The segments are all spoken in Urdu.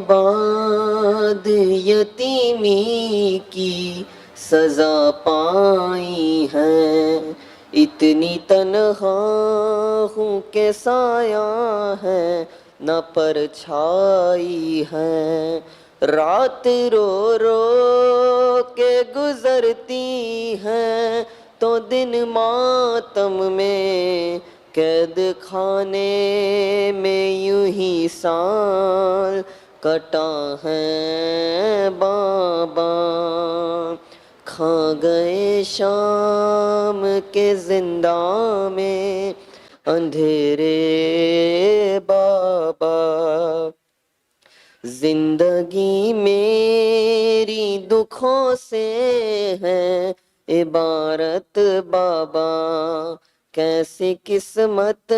بعد یتیمی کی سزا پائی ہے، اتنی تنہا ہوں کہ سایہ ہے نہ پرچھائی ہے، رات رو رو کے گزرتی ہے تو دن ماتم میں، قید خانے میں یوں ہی سال کٹا ہے بابا، کھا گئے شام کے زندہ میں اندھیرے بابا، زندگی میری دکھوں سے ہے عبارت بابا، کیسی قسمت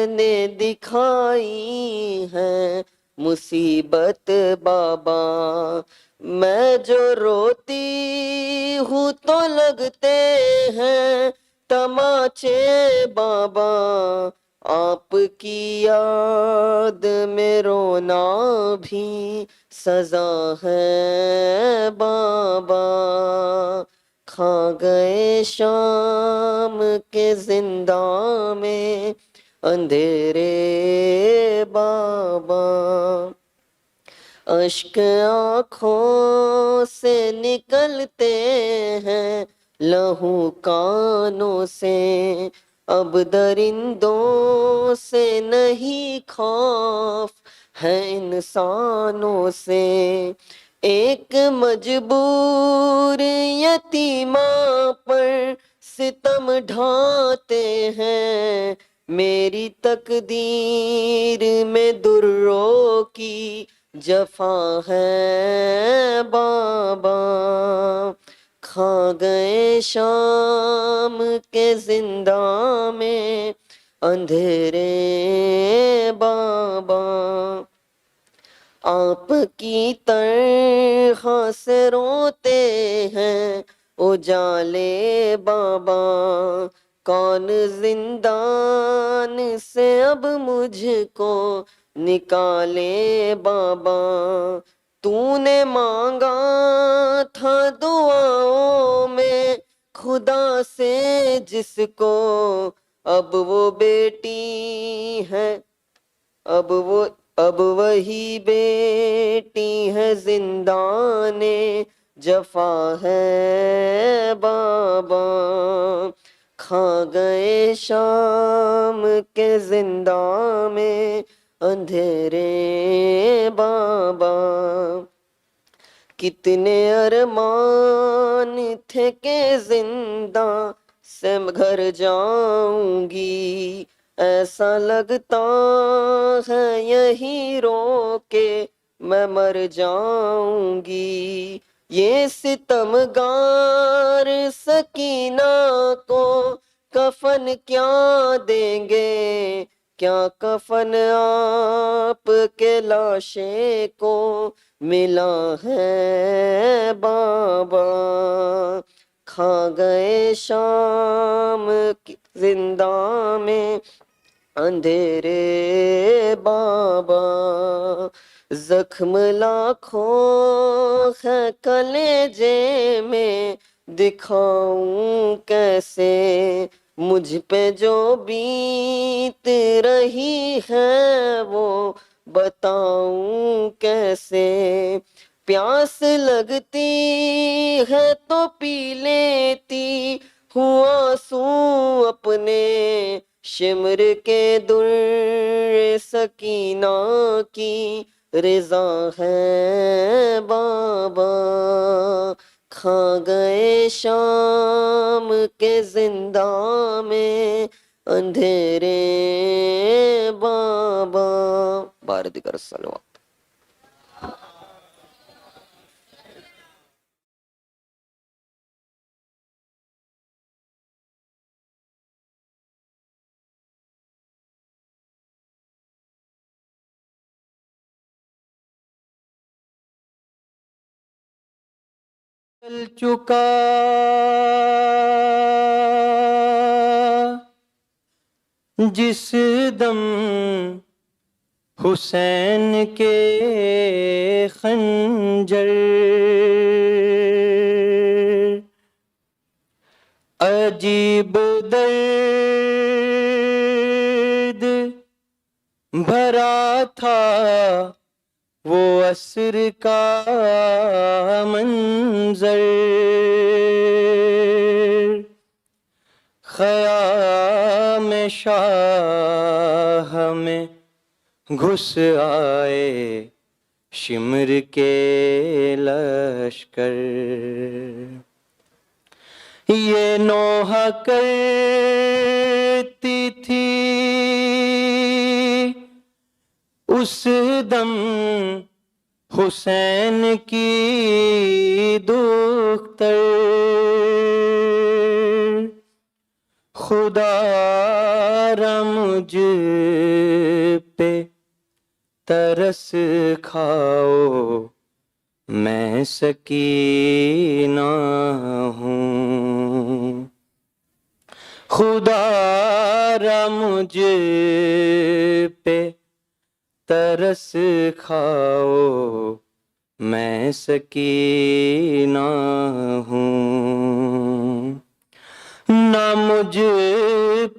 نے دکھائی ہے مصیبت بابا، میں جو روتی ہوں تو لگتے ہیں تماچے بابا، آپ کی یاد میں رونا بھی سزا ہے بابا، کھا گئے شام کے زندہ میں اندھیرے بابا، اشک آنکھوں سے نکلتے ہیں لہو کانوں سے، اب درندوں سے نہیں خوف ہے انسانوں سے، ایک مجبور یتیمہ پر ستم ڈھاتے ہیں، میری تقدیر میں دروں کی جفا ہے بابا، کھا گئے شام کے زندہ میں اندھیرے بابا، آپ کی طرح سے روتے ہیں اجالے بابا، کون زندان سے اب مجھ کو نکالے بابا، تو نے مانگا تھا دعاؤں میں خدا سے جس کو، اب وہ بیٹی ہے، اب وہی بیٹی ہے زندان جفا ہے بابا، کھا گئے شام کے زندہ میں اندھیرے بابا، کتنے ارمان تھے کہ زندہ سے گھر جاؤں گی، ایسا لگتا ہے یہی رو کے میں مر جاؤں گی، یہ ستمگار سکینہ کو کفن کیا دیں گے، کیا کفن آپ کے لاشے کو ملا ہے بابا، کھا گئے شام کی زندہ میں اندھیرے بابا، زخم لاکھوں ہے کلیجے میں دکھاؤں کیسے، مجھ پہ جو بیت رہی ہے وہ بتاؤں کیسے، پیاس لگتی ہے تو پی لیتی ہوں آنسو اپنے، شمر کے در سکینہ کی رضا ہے بابا، کھا گئے شام کے زندہ میں اندھیرے بابا، بارد کر سلوات۔ چل چکا جس دم حسین کے خنجر، عجیب درد بھرا تھا وہ عصر کا منظر، خیام شاہ میں گھس آئے شمر کے لشکر، یہ نوح کرتی تھی اس دم حسین کی دختر، خدا را مجھ پہ ترس کھاؤ میں سکینہ ہوں، خدا را مجھ پہ ترس کھاؤ میں سکینہ ہوں، نہ مجھ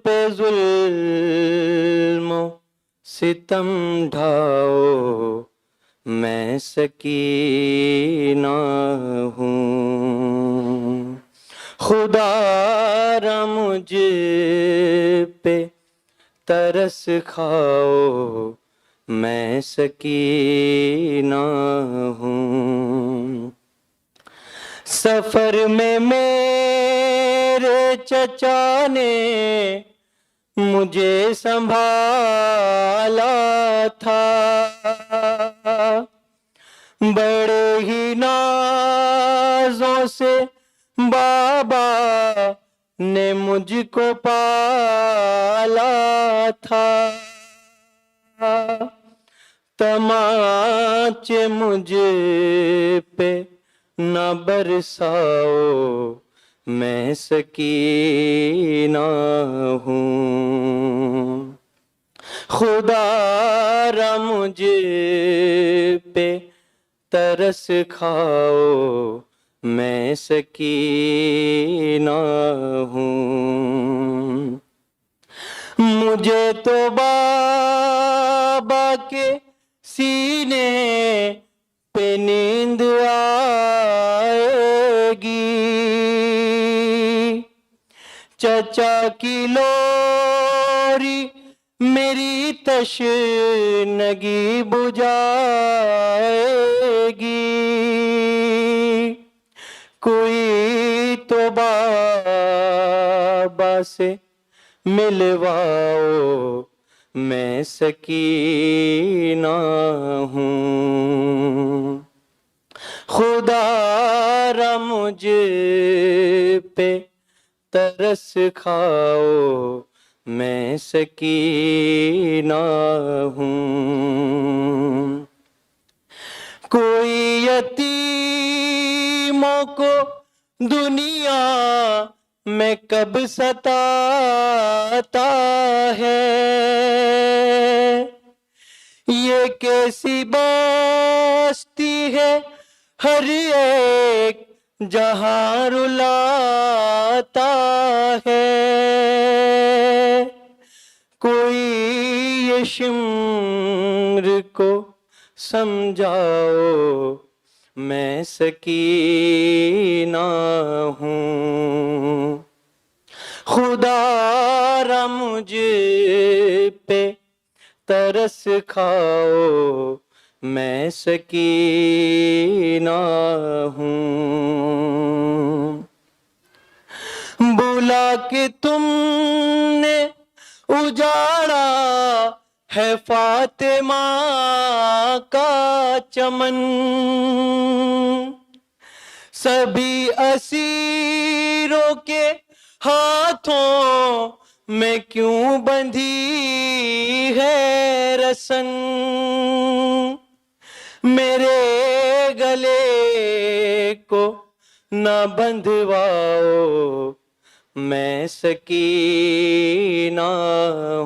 پہ ظلم و ستم ڈھاؤ میں سکینہ ہوں، خدا را مجھ پہ ترس کھاؤ میں سکینہ ہوں، سفر میں میرے چچا نے مجھے سنبھالا تھا، بڑے ہی نازوں سے بابا نے مجھ کو پالا تھا، تماچے مجھ پہ نہ برساؤ میں سکینہ ہوں، خدا را مجھ پہ ترس کھاؤ میں سکینہ ہوں، مجھے تو بابا کے سینے پہ نیند آئے گی، چچا کی لوری میری تشنگی بجھائے گی، کوئی تو بابا سے ملواؤ میں سکینہ ہوں، خدا را مجھ پہ ترس کھاؤ میں سکینہ ہوں، کوئی یتیموں کو دنیا میں کب ستاتا ہے، یہ کیسی بستی ہے ہر ایک جہاں رلاتا ہے، کوئی یہ شمر کو سمجھاؤ میں سکینہ ہوں، خدا را مجھ پہ ترس کھاؤ میں سکینہ ہوں، بولا کہ تم نے اجاڑا ہے فاطمہ کا چمن، سبھی اسیروں کے ہاتھوں میں کیوں بندھی ہے رسن، میرے گلے کو نہ بندھواؤ میں سکینہ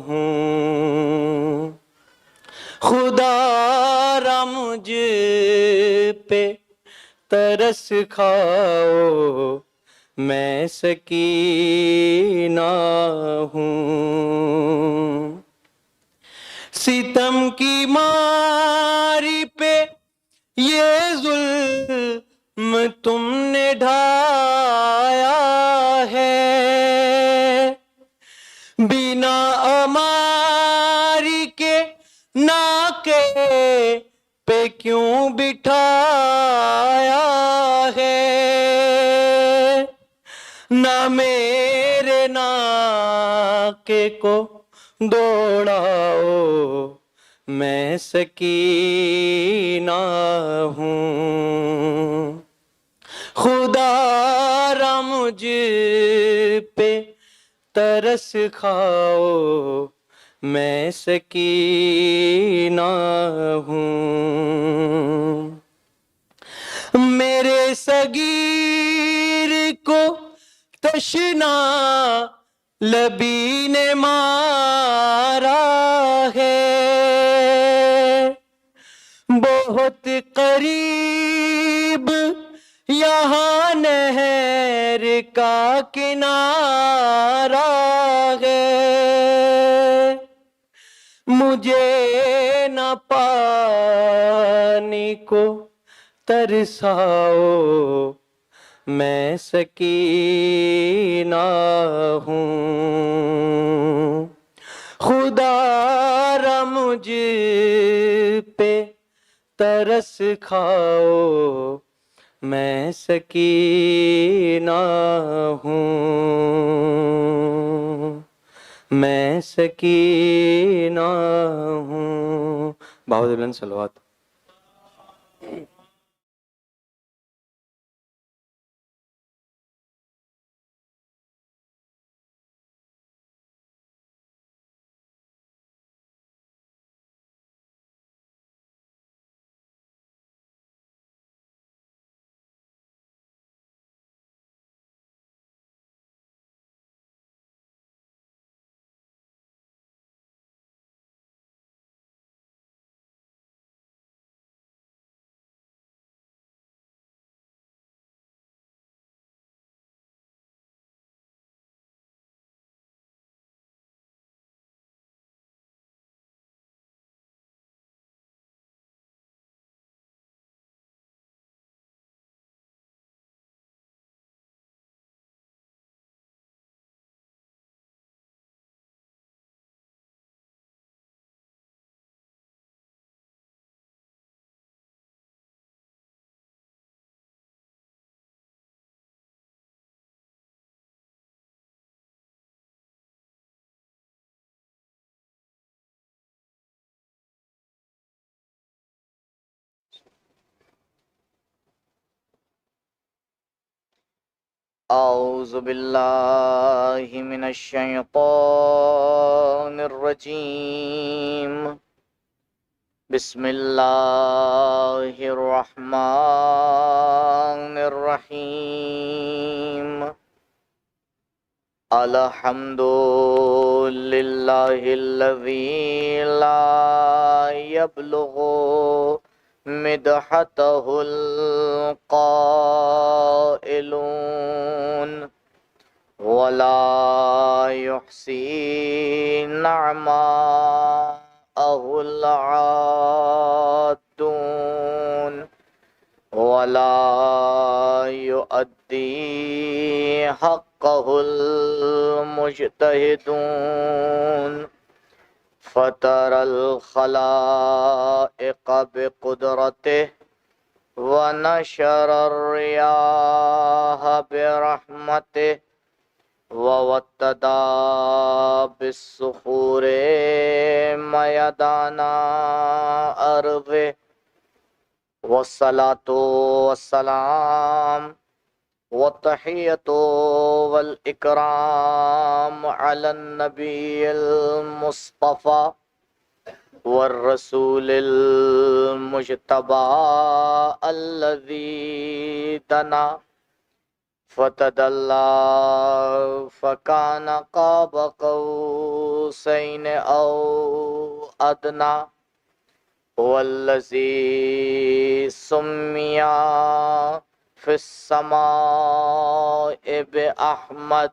ہوں، خدا را مجھ پہ ترس کھاؤ، میں سکینہ ہوں۔ ستم کی ماری پہ یہ ظلم تم نے ڈھایا ہے، بنا اماری کے ناکے پہ کیوں بٹھایا ہے؟ نہ میرے ناکے کو دوڑاؤ، میں سکینہ ہوں۔ خدا را مجھ پہ ترس کھاؤ، میں سکینہ ہوں۔ میرے صغیر کو تشنا لبی نے مارا ہے، بہت قریب یہاں نہر کا کنارہ ہے، مجھے نہ پانی کو ترساؤ، میں سکینہ ہوں۔ خدا را مجھ پہ ترس کھاؤ، میں سکینہ ہوں، میں سکینہ ہوں۔ بہت بلند صلوات۔ اعوذ باللہ من الشیطان الرجیم، بسم اللہ الرحمن الرحیم۔ الحمد للہ الذی لا یبلغ مدحتہ القائلون ولا يحصي نعماءه العادون ولا يؤدي حقه المجتهدون، فترى الخلائق بقدرته ونشر الرياح برحمته ووتدا بالصخور ميدانا أرضه، والصلاة والسلام والتحية والإكرام على النبي المصطفى والرسول المجتبى الذي دنا فتدلى فكان قاب قوسين أو أدنى، هو الذي سمي في السماء بأحمد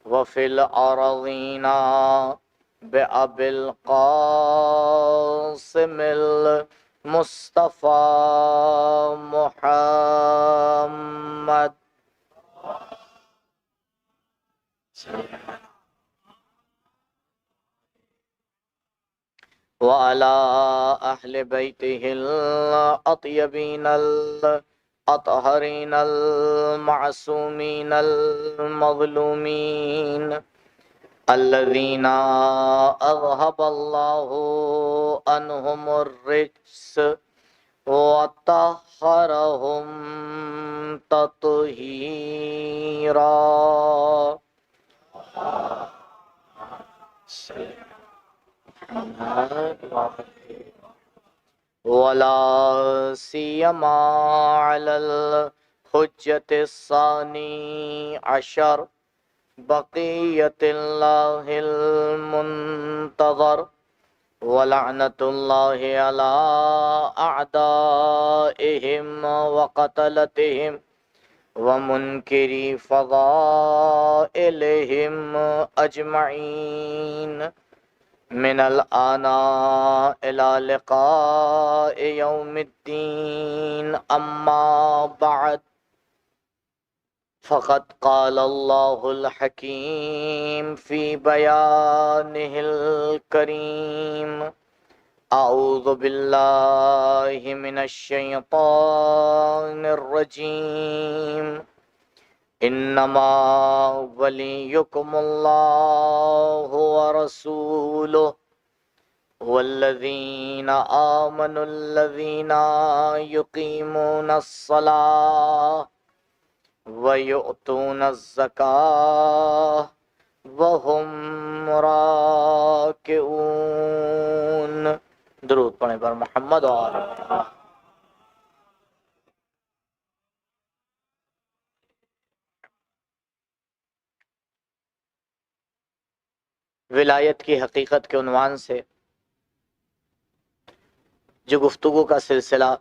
وفي الأرضين بأبي القاسم المصطفى محمد وعلى أهل بيته الأطيبين الأطهرين المعصومين المظلومين الذين أذهب الله عنهم الرجس وطهرهم تطهيرا. ولا سيما على الحجة الثاني عشر بقية الله المنتظر ولعنة الله على أعدائهم وقتلتهم ومنكري فضائلهم أجمعين من الآن إلى لقاء يوم الدين. أما بعد، فقد قال الله الحكيم في بيانه الكريم: أعوذ بالله من الشيطان الرجيم. إنما وليكم الله ورسوله والذين آمنوا الذين يقيمون الصلاة ويؤتون الزكاة وهم راكعون. درود پڑھیں پر محمد و آل محمد. ولایت کی حقیقت کے عنوان سے جو گفتگو کا سلسلہ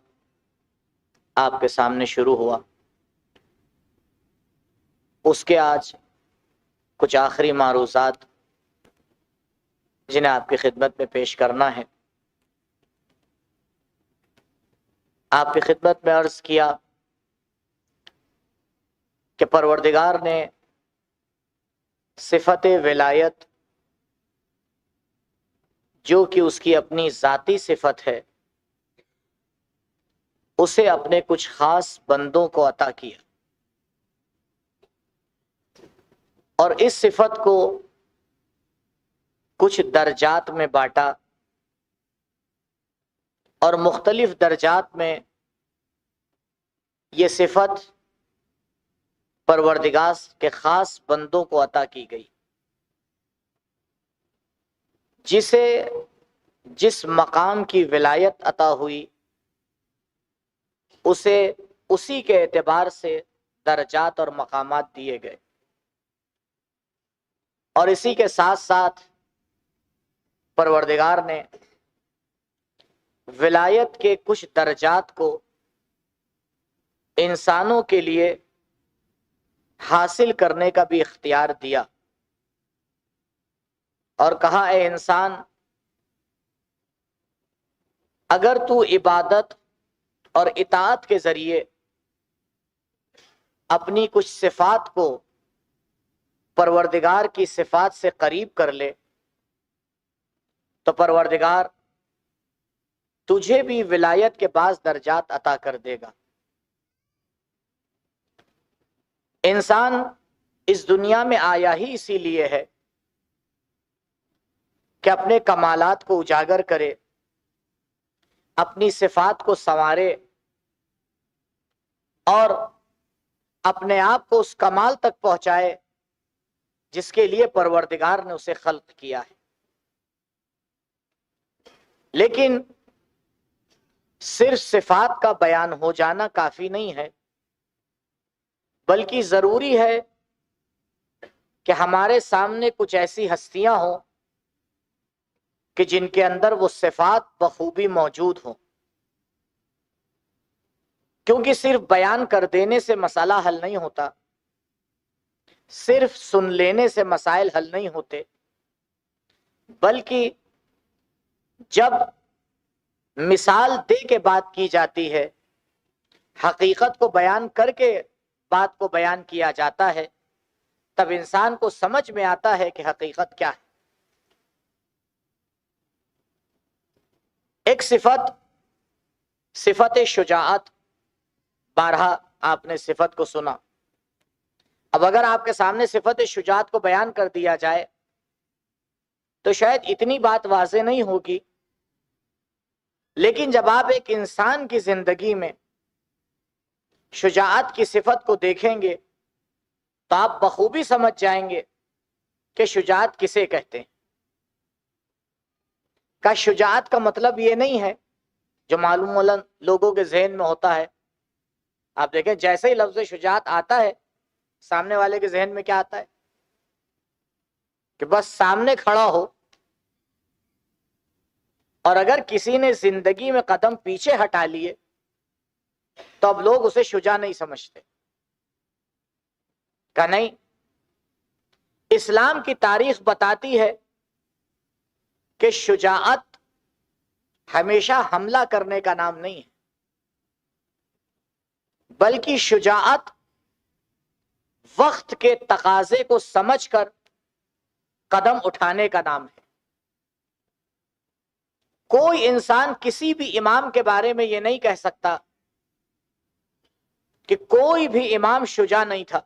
آپ کے سامنے شروع ہوا، اس کے آج کچھ آخری معروضات جنہیں آپ کی خدمت میں پیش کرنا ہے. آپ کی خدمت میں عرض کیا کہ پروردگار نے صفت ولایت جو کہ اس کی اپنی ذاتی صفت ہے، اسے اپنے کچھ خاص بندوں کو عطا کیا، اور اس صفت کو کچھ درجات میں بانٹا، اور مختلف درجات میں یہ صفت پروردگار کے خاص بندوں کو عطا کی گئی. جسے جس مقام کی ولایت عطا ہوئی اسے اسی کے اعتبار سے درجات اور مقامات دیے گئے، اور اسی کے ساتھ ساتھ پروردگار نے ولایت کے کچھ درجات کو انسانوں کے لیے حاصل کرنے کا بھی اختیار دیا، اور کہا: اے انسان، اگر تو عبادت اور اطاعت کے ذریعے اپنی کچھ صفات کو پروردگار کی صفات سے قریب کر لے تو پروردگار تجھے بھی ولایت کے بعض درجات عطا کر دے گا. انسان اس دنیا میں آیا ہی اسی لیے ہے کہ اپنے کمالات کو اجاگر کرے، اپنی صفات کو سنوارے، اور اپنے آپ کو اس کمال تک پہنچائے جس کے لیے پروردگار نے اسے خلق کیا ہے. لیکن صرف صفات کا بیان ہو جانا کافی نہیں ہے، بلکہ ضروری ہے کہ ہمارے سامنے کچھ ایسی ہستیاں ہوں کہ جن کے اندر وہ صفات بخوبی موجود ہوں، کیونکہ صرف بیان کر دینے سے مسئلہ حل نہیں ہوتا، صرف سن لینے سے مسائل حل نہیں ہوتے، بلکہ جب مثال دے کے بات کی جاتی ہے، حقیقت کو بیان کر کے بات کو بیان کیا جاتا ہے، تب انسان کو سمجھ میں آتا ہے کہ حقیقت کیا ہے۔ ایک صفت شجاعت، بارہا آپ نے صفت کو سنا، اب اگر آپ کے سامنے صفت شجاعت کو بیان کر دیا جائے تو شاید اتنی بات واضح نہیں ہوگی، لیکن جب آپ ایک انسان کی زندگی میں شجاعت کی صفت کو دیکھیں گے تو آپ بخوبی سمجھ جائیں گے کہ شجاعت کسے کہتے ہیں۔ کا شجاعت کا مطلب یہ نہیں ہے جو معلوم لوگوں کے ذہن میں ہوتا ہے۔ آپ دیکھیں جیسے ہی لفظ شجاعت آتا ہے، سامنے والے کے ذہن میں کیا آتا ہے کہ بس سامنے کھڑا ہو، اور اگر کسی نے زندگی میں قدم پیچھے ہٹا لیے تو اب لوگ اسے شجاع نہیں سمجھتے۔ کہ نہیں، اسلام کی تاریخ بتاتی ہے کہ شجاعت ہمیشہ حملہ کرنے کا نام نہیں ہے، بلکہ شجاعت وقت کے تقاضے کو سمجھ کر قدم اٹھانے کا نام ہے۔ کوئی انسان کسی بھی امام کے بارے میں یہ نہیں کہہ سکتا کہ کوئی بھی امام شجاع نہیں تھا،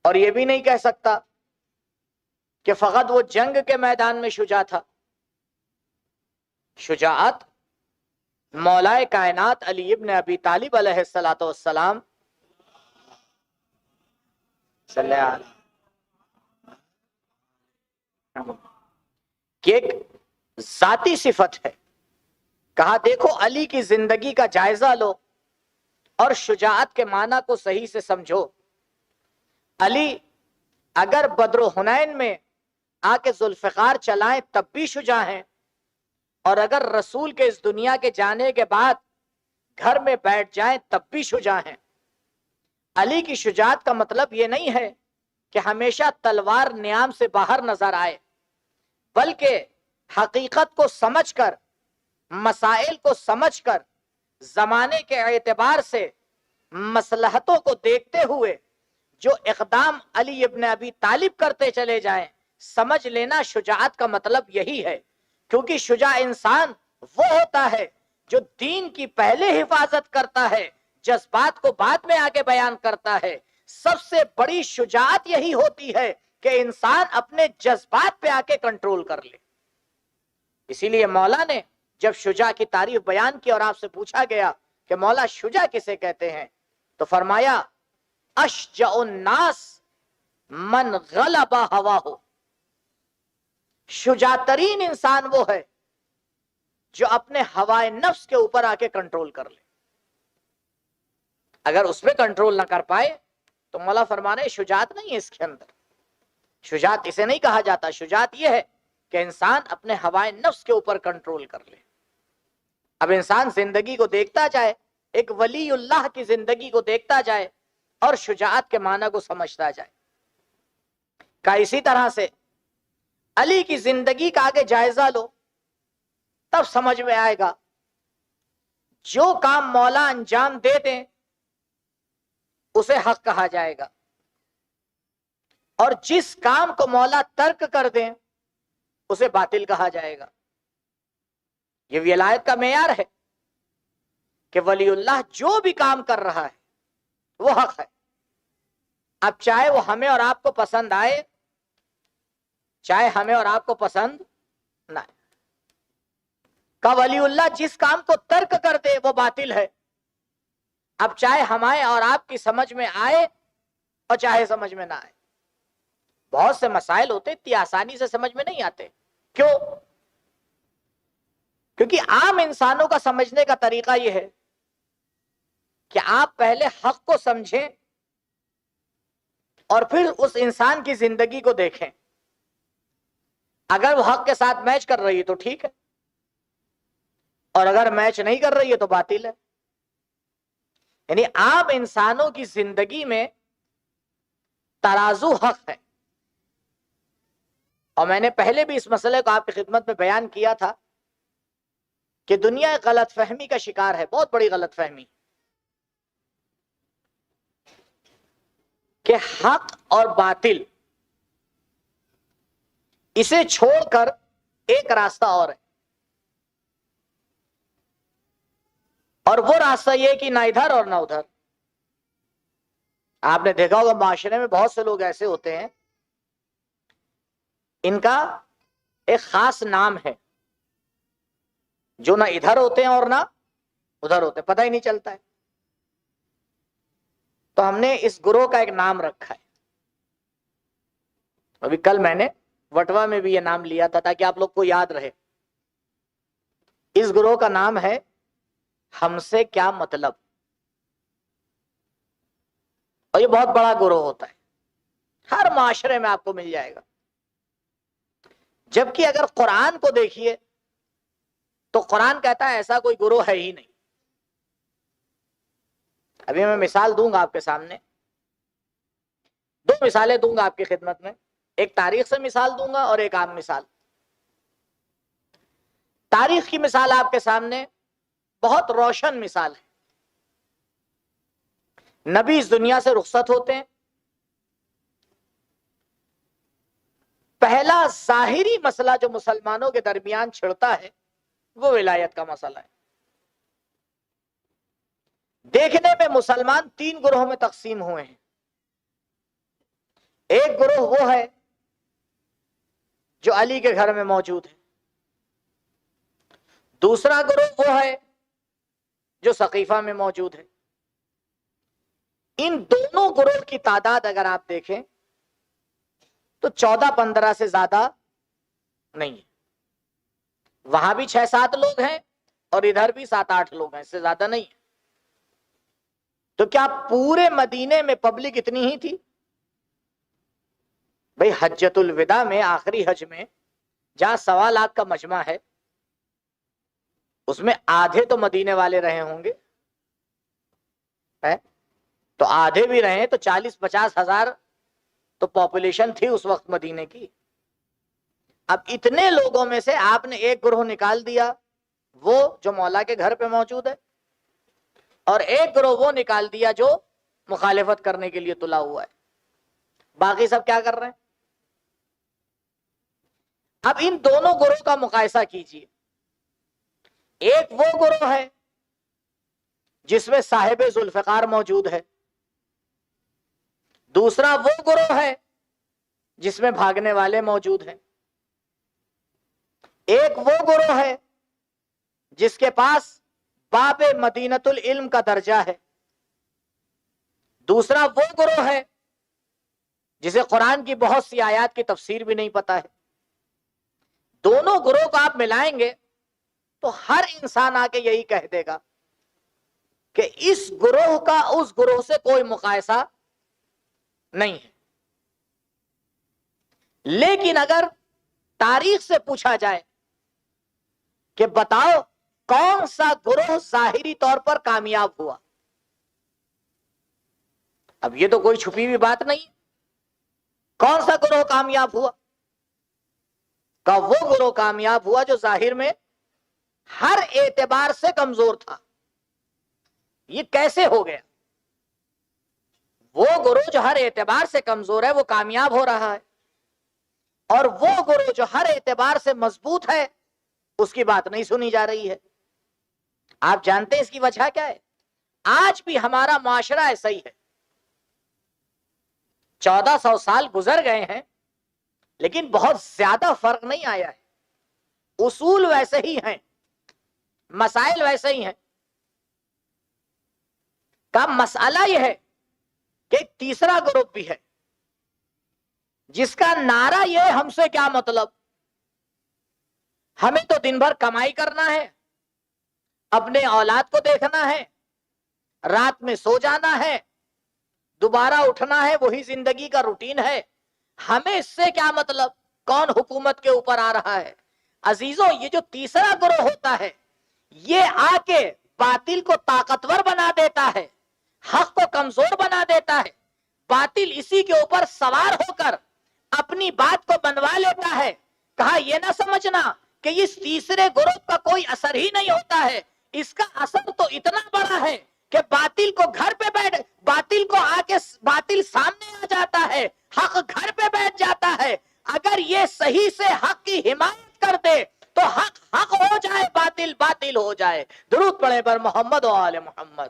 اور یہ بھی نہیں کہہ سکتا کہ فقط وہ جنگ کے میدان میں شجاع تھا۔ شجاعت مولا کائنات علی ابن ابی طالب علیہ الصلوۃ والسلام صلی اللہ علیہ وسلم کی ایک ذاتی صفت ہے۔ کہا دیکھو علی کی زندگی کا جائزہ لو اور شجاعت کے معنی کو صحیح سے سمجھو۔ علی اگر بدر و حنین میں آ کے ذوالفقار چلائیں تب بھی شجاع ہیں، اور اگر رسول کے اس دنیا کے جانے کے بعد گھر میں بیٹھ جائیں تب بھی شجاع ہیں۔ علی کی شجاعت کا مطلب یہ نہیں ہے کہ ہمیشہ تلوار نیام سے باہر نظر آئے، بلکہ حقیقت کو سمجھ کر، مسائل کو سمجھ کر، زمانے کے اعتبار سے مصلحتوں کو دیکھتے ہوئے جو اقدام علی ابن ابی طالب کرتے چلے جائیں، سمجھ لینا شجاعت کا مطلب یہی ہے۔ کیونکہ شجاع انسان وہ ہوتا ہے جو دین کی پہلے حفاظت کرتا ہے، جذبات کو بعد میں آگے بیان کرتا ہے۔ سب سے بڑی شجاعت یہی ہوتی ہے کہ انسان اپنے جذبات پہ آ کے کنٹرول کر لے۔ اسی لیے مولا نے جب شجاع کی تعریف بیان کی اور آپ سے پوچھا گیا کہ مولا شجاع کسے کہتے ہیں، تو فرمایا اشجع الناس من غلب ہواہ، شجاع ترین انسان وہ ہے جو اپنے ہوائے نفس کے اوپر آ کے کنٹرول کر لے۔ اگر اس پہ کنٹرول نہ کر پائے تو مولا فرما رہے شجاعت نہیں ہے اس کے اندر۔ شجاعت اسے نہیں کہا جاتا، شجاعت یہ ہے کہ انسان اپنے ہوائے نفس کے اوپر کنٹرول کر لے۔ اب انسان زندگی کو دیکھتا جائے، ایک ولی اللہ کی زندگی کو دیکھتا جائے اور شجاعت کے معنی کو سمجھتا جائے۔ کا اسی طرح سے علی کی زندگی کا آگے جائزہ لو، تب سمجھ میں آئے گا جو کام مولا انجام دے دیں اسے حق کہا جائے گا، اور جس کام کو مولا ترک کر دیں اسے باطل کہا جائے گا۔ یہ ولایت کا معیار ہے کہ ولی اللہ جو بھی کام کر رہا ہے وہ حق ہے، اب چاہے وہ ہمیں اور آپ کو پسند آئے، چاہے ہمیں اور آپ کو پسند نہ آئے۔ کہ ولی اللہ جس کام کو ترک کر دے وہ باطل ہے، اب چاہے ہمارے اور آپ کی سمجھ میں آئے اور چاہے سمجھ میں نہ آئے۔ بہت سے مسائل ہوتے اتنی آسانی سے سمجھ میں نہیں آتے، کیوں؟ کیونکہ عام انسانوں کا سمجھنے کا طریقہ یہ ہے کہ آپ پہلے حق کو سمجھیں اور پھر اس انسان کی زندگی کو دیکھیں۔ اگر وہ حق کے ساتھ میچ کر رہی ہے تو ٹھیک ہے، اور اگر میچ نہیں کر رہی ہے تو باطل ہے۔ یعنی عام انسانوں کی زندگی میں ترازو حق ہے، اور میں نے پہلے بھی اس مسئلے کو آپ کی خدمت میں بیان کیا تھا کہ دنیا غلط فہمی کا شکار ہے، بہت بڑی غلط فہمی، کہ حق اور باطل اسے چھوڑ کر ایک راستہ اور ہے، اور وہ راستہ یہ کہ نہ ادھر اور نہ ادھر۔ آپ نے دیکھا ہوگا معاشرے میں بہت سے لوگ ایسے ہوتے ہیں، ان کا ایک خاص نام ہے، جو نہ ادھر ہوتے ہیں اور نہ ادھر ہوتے ہیں، پتہ ہی نہیں چلتا ہے۔ تو ہم نے اس گروہ کا ایک نام رکھا ہے، ابھی کل میں نے وٹوا میں بھی یہ نام لیا تھا تاکہ آپ لوگ کو یاد رہے۔ اس گروہ کا نام ہے ہم سے کیا مطلب، اور یہ بہت بڑا گروہ ہوتا ہے، ہر معاشرے میں آپ کو مل جائے گا۔ جبکہ اگر قرآن کو دیکھیے تو قرآن کہتا ہے ایسا کوئی گروہ ہے ہی نہیں۔ ابھی میں مثال دوں گا آپ کے سامنے، دو مثالیں دوں گا آپ کی خدمت میں، ایک تاریخ سے مثال دوں گا اور ایک عام مثال۔ تاریخ کی مثال آپ کے سامنے بہت روشن مثال ہے۔ نبی اس دنیا سے رخصت ہوتے ہیں، پہلا ظاہری مسئلہ جو مسلمانوں کے درمیان چھڑتا ہے وہ ولایت کا مسئلہ ہے۔ دیکھنے میں مسلمان تین گروہوں میں تقسیم ہوئے ہیں۔ ایک گروہ وہ ہے جو علی کے گھر میں موجود ہے، دوسرا گروہ وہ ہے جو سقیفہ میں موجود ہے۔ ان دونوں گروہ کی تعداد اگر آپ دیکھیں تو 14-15 سے زیادہ نہیں ہے، وہاں بھی 6-7 لوگ ہیں اور ادھر بھی 7-8 لوگ ہیں، اس سے زیادہ نہیں ہے۔ تو کیا پورے مدینے میں پبلک اتنی ہی تھی؟ بھئی حجۃ الوداع میں، آخری حج میں، جہاں 1.25 لاکھ کا مجمع ہے، اس میں آدھے تو مدینے والے رہے ہوں گے، تو آدھے بھی رہے تو 40-50 ہزار تو پاپولیشن تھی اس وقت مدینے کی۔ اب اتنے لوگوں میں سے آپ نے ایک گروہ نکال دیا، وہ جو مولا کے گھر پہ موجود ہے، اور ایک گروہ وہ نکال دیا جو مخالفت کرنے کے لیے تلا ہوا ہے۔ باقی سب کیا کر رہے ہیں؟ اب ان دونوں گروہ کا مقایسہ کیجیے۔ ایک وہ گروہ ہے جس میں صاحب ذوالفقار موجود ہے، دوسرا وہ گروہ ہے جس میں بھاگنے والے موجود ہیں۔ ایک وہ گروہ ہے جس کے پاس باب مدینۃ العلم کا درجہ ہے، دوسرا وہ گروہ ہے جسے قرآن کی بہت سی آیات کی تفسیر بھی نہیں پتا ہے۔ دونوں گروہ کو آپ ملائیں گے تو ہر انسان آ کے یہی کہہ دے گا کہ اس گروہ کا اس گروہ سے کوئی مقایسہ نہیں ہے۔ لیکن اگر تاریخ سے پوچھا جائے کہ بتاؤ کون سا گروہ ظاہری طور پر کامیاب ہوا، اب یہ تو کوئی چھپی ہوئی بات نہیں، کون سا گروہ کامیاب ہوا؟ کہ وہ گروہ کامیاب ہوا جو ظاہر میں ہر اعتبار سے کمزور تھا۔ یہ کیسے ہو گیا؟ وہ گروہ جو ہر اعتبار سے کمزور ہے وہ کامیاب ہو رہا ہے، اور وہ گروہ جو ہر اعتبار سے مضبوط ہے اس کی بات نہیں سنی جا رہی ہے۔ آپ جانتے ہیں اس کی وجہ کیا ہے؟ آج بھی ہمارا معاشرہ ایسا ہی ہے۔ 1400 سال گزر گئے ہیں لیکن بہت زیادہ فرق نہیں آیا ہے، اصول ویسے ہی ہیں، مسائل ویسے ہی ہیں۔ کا مسئلہ یہ ہے کہ ایک تیسرا گروپ بھی ہے جس کا نعرہ یہ ہم سے کیا مطلب، ہمیں تو دن بھر کمائی کرنا ہے، اپنے اولاد کو دیکھنا ہے، رات میں سو جانا ہے، دوبارہ اٹھنا ہے، وہی زندگی کا روٹین ہے، ہمیں اس سے کیا مطلب۔ کون حکومت کے اوپر آ رہا ہے. عزیزوں یہ جو تیسرا گروہ ہوتا ہے یہ آ کے باطل کو طاقتور بنا دیتا ہے, حق کو کمزور بنا دیتا ہے. باطل اسی کے اوپر سوار ہو کر اپنی بات کو بنوا لیتا ہے. کہا یہ نہ سمجھنا کہ اس تیسرے گروہ کا کوئی اثر ہی نہیں ہوتا ہے, اس کا اثر تو اتنا بڑا ہے کہ باطل کو گھر پہ بیٹھ, باطل کو آ کے باطل سامنے آ جاتا ہے, حق گھر پہ بیٹھ جاتا ہے. اگر یہ صحیح سے حق کی حمایت کر دے تو حق حق ہو جائے, باطل باطل ہو جائے. درود پڑھے پر محمد و آل محمد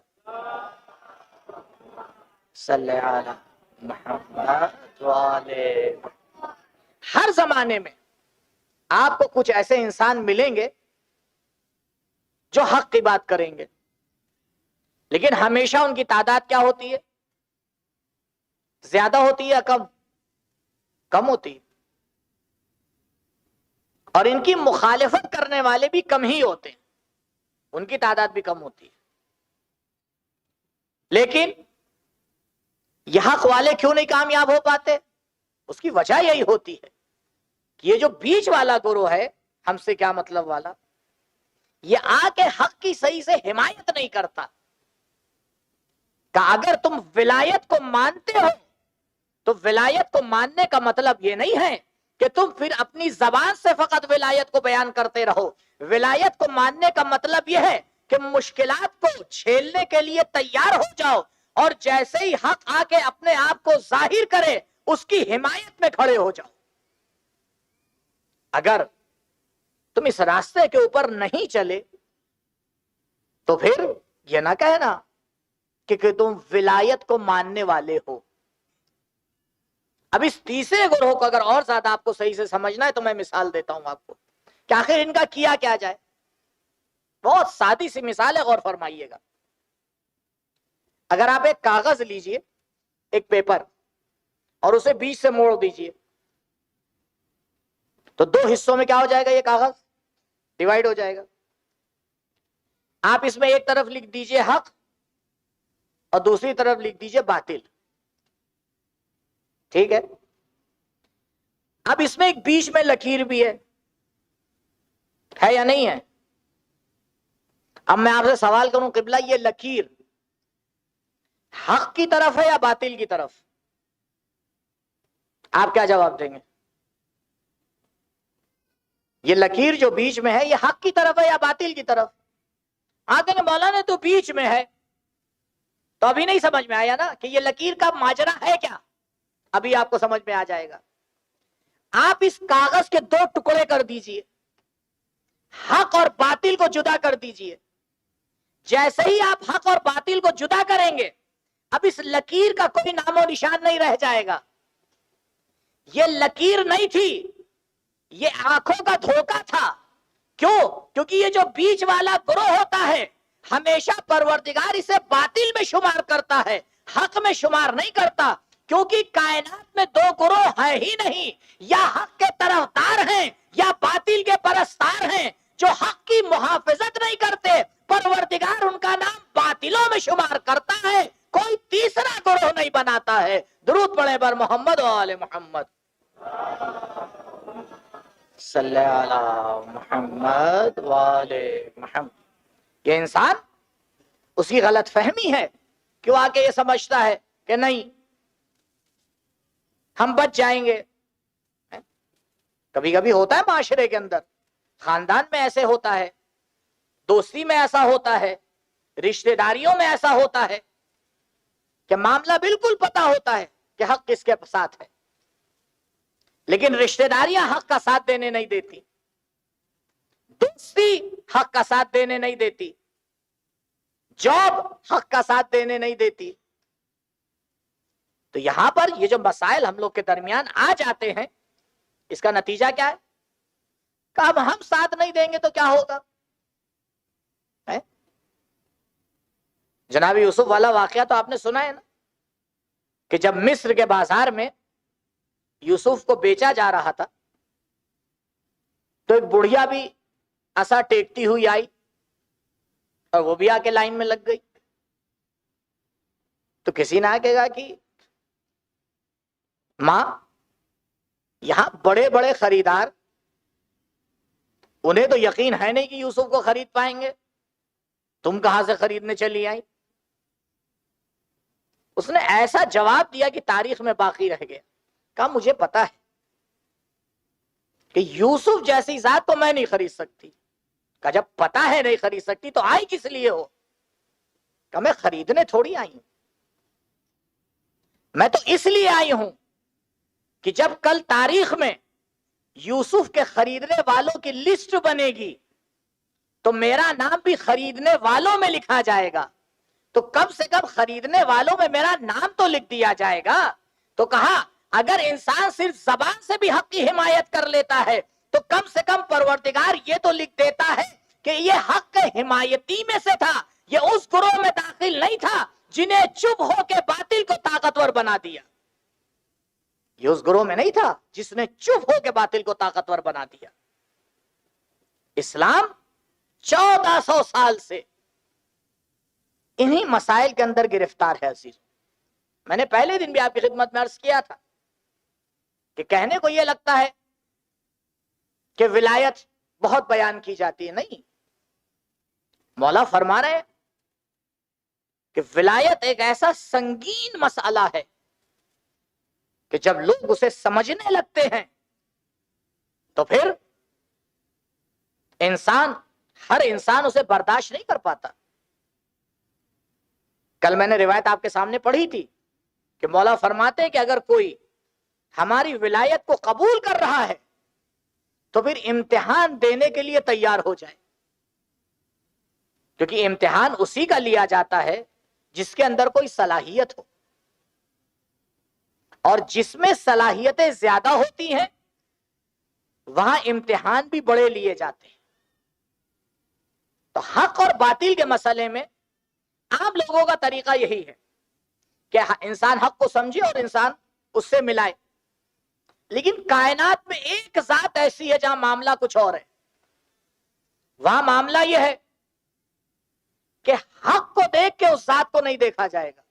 صلی علی محمد و آل محمد. ہر زمانے میں آپ کو کچھ ایسے انسان ملیں گے جو حق کی بات کریں گے, لیکن ہمیشہ ان کی تعداد کیا ہوتی ہے؟ زیادہ ہوتی ہے یا کم؟ کم ہوتی ہے. اور ان کی مخالفت کرنے والے بھی کم ہی ہوتے ہیں, ان کی تعداد بھی کم ہوتی ہے. لیکن یہ حق والے کیوں نہیں کامیاب ہو پاتے؟ اس کی وجہ یہی ہوتی ہے کہ یہ جو بیچ والا گروہ ہے, ہم سے کیا مطلب والا, یہ آ کے حق کی صحیح سے حمایت نہیں کرتا. کہ اگر تم ولایت کو مانتے ہو تو ولایت کو ماننے کا مطلب یہ نہیں ہے کہ تم پھر اپنی زبان سے فقط ولایت کو بیان کرتے رہو. ولایت کو ماننے کا مطلب یہ ہے کہ مشکلات کو جھیلنے کے لیے تیار ہو جاؤ, اور جیسے ہی حق آ کے اپنے آپ کو ظاہر کرے اس کی حمایت میں کھڑے ہو جاؤ. اگر تم اس راستے کے اوپر نہیں چلے تو پھر یہ نہ کہنا کہ تم ولایت کو ماننے والے ہو. اب اس تیسرے گروہ کو اگر اور زیادہ آپ کو صحیح سے سمجھنا ہے تو میں مثال دیتا ہوں آپ کو کہ آخر ان کا کیا جائے. بہت سادی سی مثال ہے, غور فرمائیے گا. اگر آپ ایک کاغذ لیجئے, ایک پیپر, اور اسے بیچ سے موڑ دیجئے تو دو حصوں میں کیا ہو جائے گا؟ یہ کاغذ ڈیوائیڈ ہو جائے گا. آپ اس میں ایک طرف لکھ دیجئے حق اور دوسری طرف لکھ دیجئے باطل. ٹھیک ہے. اب اس میں ایک بیچ میں لکیر بھی ہے یا نہیں ہے؟ اب میں آپ سے سوال کروں قبلہ, یہ لکیر حق کی طرف ہے یا باطل کی طرف؟ آپ کیا جواب دیں گے؟ یہ لکیر جو بیچ میں ہے یہ حق کی طرف ہے یا باطل کی طرف؟ آگے نے مولانا تو بیچ میں ہے. تو ابھی نہیں سمجھ میں آیا نا کہ یہ لکیر کا ماجرا ہے کیا. ابھی آپ کو سمجھ میں آ جائے گا. آپ اس کاغذ کے دو ٹکڑے کر دیجئے, حق اور باطل کو جدا کر دیجئے. جیسے ہی آپ حق اور باطل کو جدا کریں گے اب اس لکیر کا کوئی نام و نشان نہیں رہ جائے گا. یہ لکیر نہیں تھی, یہ آنکھوں کا دھوکہ تھا. کیوں؟ کیونکہ یہ جو بیچ والا گروہ ہوتا ہے ہمیشہ پروردگار اسے باطل میں شمار کرتا ہے, حق میں شمار نہیں کرتا. کیونکہ کائنات میں دو گروہ ہے ہی نہیں, یا حق کے طرفدار ہیں یا باطل کے پرستار ہیں. جو حق کی محافظت نہیں کرتے پروردگار ان کا نام باطلوں میں شمار کرتا ہے, کوئی تیسرا گروہ نہیں بناتا ہے. درود پڑھے بر محمد و آل محمد صلی علی محمد و آل محمد. یہ انسان اسی غلط فہمی ہے کہ وہ آ کے یہ سمجھتا ہے کہ نہیں ہم بچ جائیں گے. کبھی کبھی ہوتا ہے معاشرے کے اندر, خاندان میں ایسے ہوتا ہے, دوستی میں ایسا ہوتا ہے, رشتہ داریوں میں ایسا ہوتا ہے کہ معاملہ بالکل پتا ہوتا ہے کہ حق کس کے ساتھ ہے, لیکن رشتہ داریاں حق کا ساتھ دینے نہیں دیتی, دوستی حق کا ساتھ دینے نہیں دیتی, جاب حق کا ساتھ دینے نہیں دیتی. تو یہاں پر یہ جو مسائل ہم لوگ کے درمیان آ جاتے ہیں اس کا نتیجہ کیا ہے کہ اب ہم ساتھ نہیں دیں گے تو کیا ہوگا. جناب یوسف والا واقعہ تو آپ نے سنا ہے نا, کہ جب مصر کے بازار میں یوسف کو بیچا جا رہا تھا تو ایک بڑھیا بھی عصا ٹیکتی ہوئی آئی اور وہ بھی آ کے لائن میں لگ گئی. تو کسی نے کہا کہ ماں یہاں بڑے بڑے خریدار، انہیں تو یقین ہے نہیں کہ یوسف کو خرید پائیں گے، تم کہاں سے خریدنے چلی آئی؟ اس نے ایسا جواب دیا کہ تاریخ میں باقی رہ گیا. کہا مجھے پتا ہے کہ یوسف جیسی ذات تو میں نہیں خرید سکتی. کہا جب پتا ہے نہیں خرید سکتی تو آئی کس لیے ہو؟ کہا میں خریدنے تھوڑی آئی ہوں، میں تو اس لیے آئی ہوں کہ جب کل تاریخ میں یوسف کے خریدنے والوں کی لسٹ بنے گی تو میرا نام بھی خریدنے والوں میں لکھا جائے گا، تو کم سے کم خریدنے والوں میں میرا نام تو لکھ دیا جائے گا. تو کہا اگر انسان صرف زبان سے بھی حق کی حمایت کر لیتا ہے تو کم سے کم پروردگار یہ تو لکھ دیتا ہے کہ یہ حق کے حمایتی میں سے تھا، یہ اس گروہ میں داخل نہیں تھا جنہیں چپ ہو کے باطل کو طاقتور بنا دیا. یہ اس گروہ میں نہیں تھا جس نے چپ ہو کے باطل کو طاقتور بنا دیا. اسلام 1400 سال سے انہی مسائل کے اندر گرفتار ہے. عزیز، میں نے پہلے دن بھی آپ کی خدمت میں عرض کیا تھا کہ کہنے کو یہ لگتا ہے کہ ولایت بہت بیان کی جاتی ہے. نہیں، مولا فرما رہے ہیں کہ ولایت ایک ایسا سنگین مسئلہ ہے کہ جب لوگ اسے سمجھنے لگتے ہیں تو پھر ہر انسان اسے برداشت نہیں کر پاتا. کل میں نے روایت آپ کے سامنے پڑھی تھی کہ مولا فرماتے ہیں کہ اگر کوئی ہماری ولایت کو قبول کر رہا ہے تو پھر امتحان دینے کے لیے تیار ہو جائے، کیونکہ امتحان اسی کا لیا جاتا ہے جس کے اندر کوئی صلاحیت ہو، اور جس میں صلاحیتیں زیادہ ہوتی ہیں وہاں امتحان بھی بڑے لیے جاتے ہیں. تو حق اور باطل کے مسئلے میں عام لوگوں کا طریقہ یہی ہے کہ انسان حق کو سمجھے اور انسان اس سے ملائے، لیکن کائنات میں ایک ذات ایسی ہے جہاں معاملہ کچھ اور ہے. وہاں معاملہ یہ ہے کہ حق کو دیکھ کے اس ذات کو نہیں دیکھا جائے گا.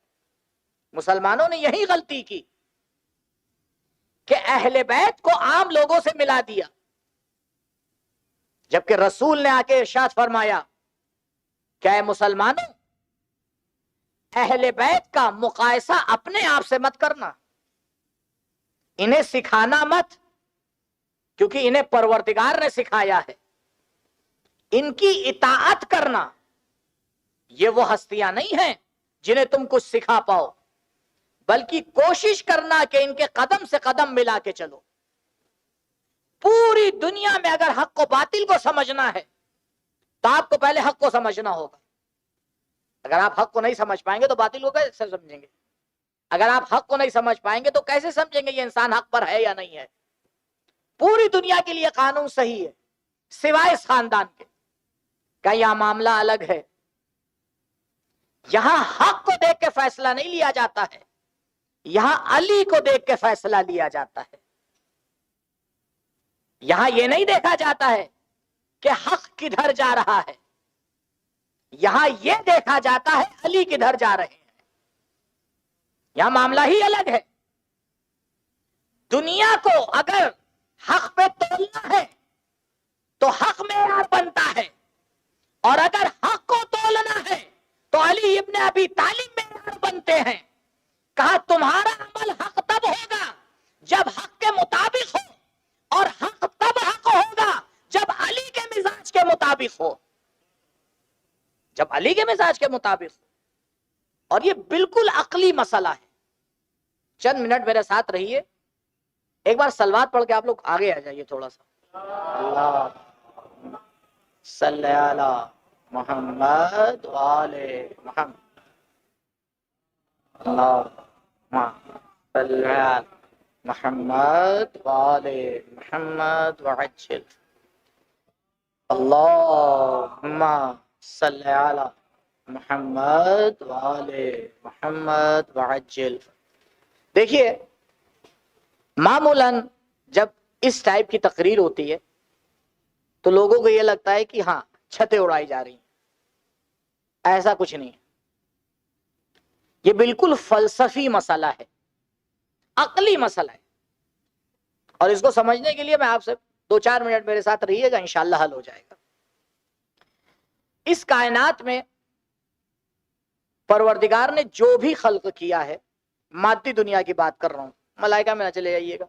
مسلمانوں نے یہی غلطی کی کہ اہل بیت کو عام لوگوں سے ملا دیا، جبکہ رسول نے آ کے ارشاد فرمایا کہ اے مسلمانوں، اہل بیت کا مقایسہ اپنے آپ سے مت کرنا، انہیں سکھانا مت، کیونکہ انہیں پروردگار نے سکھایا ہے. ان کی اطاعت کرنا، یہ وہ ہستیاں نہیں ہیں جنہیں تم کچھ سکھا پاؤ، بلکہ کوشش کرنا کہ ان کے قدم سے قدم ملا کے چلو. پوری دنیا میں اگر حق کو باطل کو سمجھنا ہے تو آپ کو پہلے حق کو سمجھنا ہوگا. اگر آپ حق کو نہیں سمجھ پائیں گے تو باطل کو کیسے سمجھیں گے؟ اگر آپ حق کو نہیں سمجھ پائیں گے تو کیسے سمجھیں گے یہ انسان حق پر ہے یا نہیں ہے؟ پوری دنیا کے لیے قانون صحیح ہے سوائے اس خاندان کے. کہ یہ معاملہ الگ ہے، یہاں حق کو دیکھ کے فیصلہ نہیں لیا جاتا ہے، یہاں علی کو دیکھ کے فیصلہ لیا جاتا ہے. یہاں یہ نہیں دیکھا جاتا ہے کہ حق کدھر جا رہا ہے، یہاں یہ دیکھا جاتا ہے علی کدھر جا رہے ہیں. یہاں معاملہ ہی الگ ہے. دنیا کو اگر حق پہ تولنا ہے تو حق معیار بنتا ہے، اور اگر حق کو تولنا ہے تو علی ابن ابی طالب معیار بنتے ہیں. کہا تمہارا عمل حق تب ہوگا جب حق کے مطابق ہو، اور حق تب حق ہوگا جب علی کے مزاج کے مطابق ہو. جب علی کے مزاج کے مطابق ہو. اور یہ بالکل عقلی مسئلہ ہے. چند منٹ میرے ساتھ رہیے، ایک بار صلوات پڑھ کے آپ لوگ آگے آ جائیے تھوڑا سا. اللہ صلی علی محمد وآلِ محمد. اللہ صلی علی محمد وآلِ محمد وعجل. اللہم صلی علی محمد وآلِ محمد وعجل. دیکھیے، معمولاً جب اس ٹائپ کی تقریر ہوتی ہے تو لوگوں کو یہ لگتا ہے کہ ہاں چھتیں اڑائی جا رہی ہیں. ایسا کچھ نہیں ہے. یہ بالکل فلسفی مسئلہ ہے، عقلی مسئلہ ہے. اور اس کو سمجھنے کے لیے میں آپ سے 2-4 منٹ میرے ساتھ رہیے گا، انشاءاللہ حل ہو جائے گا۔ اس کائنات میں پروردگار نے جو بھی خلق کیا ہے، مادی دنیا کی بات کر رہا ہوں، ملائکہ میں نہ چلے جائیے گا،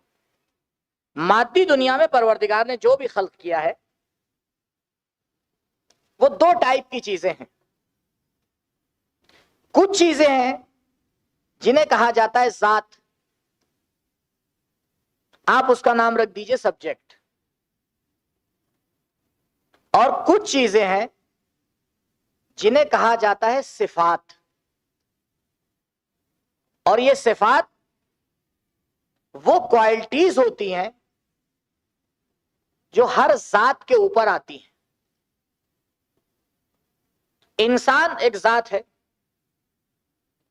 مادی دنیا میں پروردگار نے جو بھی خلق کیا ہے وہ 2 ٹائپ کی چیزیں ہیں۔ کچھ چیزیں ہیں جنہیں کہا جاتا ہے ذات، آپ اس کا نام رکھ دیجئے سبجیکٹ، اور کچھ چیزیں ہیں جنہیں کہا جاتا ہے صفات، اور یہ صفات وہ کوالٹیز ہوتی ہیں جو ہر ذات کے اوپر آتی ہیں۔ انسان ایک ذات ہے،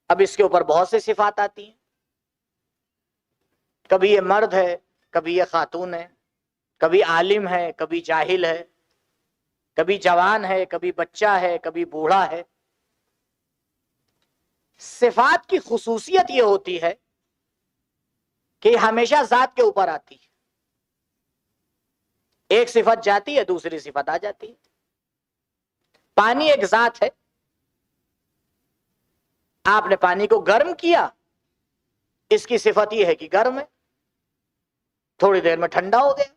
اب اس کے اوپر بہت سی صفات آتی ہیں، کبھی یہ مرد ہے، کبھی یہ خاتون ہے، کبھی عالم ہے، کبھی جاہل ہے، کبھی جوان ہے، کبھی بچہ ہے، کبھی بوڑھا ہے۔ صفات کی خصوصیت یہ ہوتی ہے کہ ہمیشہ ذات کے اوپر آتی ہے، ایک صفت جاتی ہے دوسری صفت آ جاتی ہے۔ پانی ایک ذات ہے، آپ نے پانی کو گرم کیا، اس کی صفت یہ ہے کہ گرم ہے، تھوڑی دیر میں ٹھنڈا ہو گیا،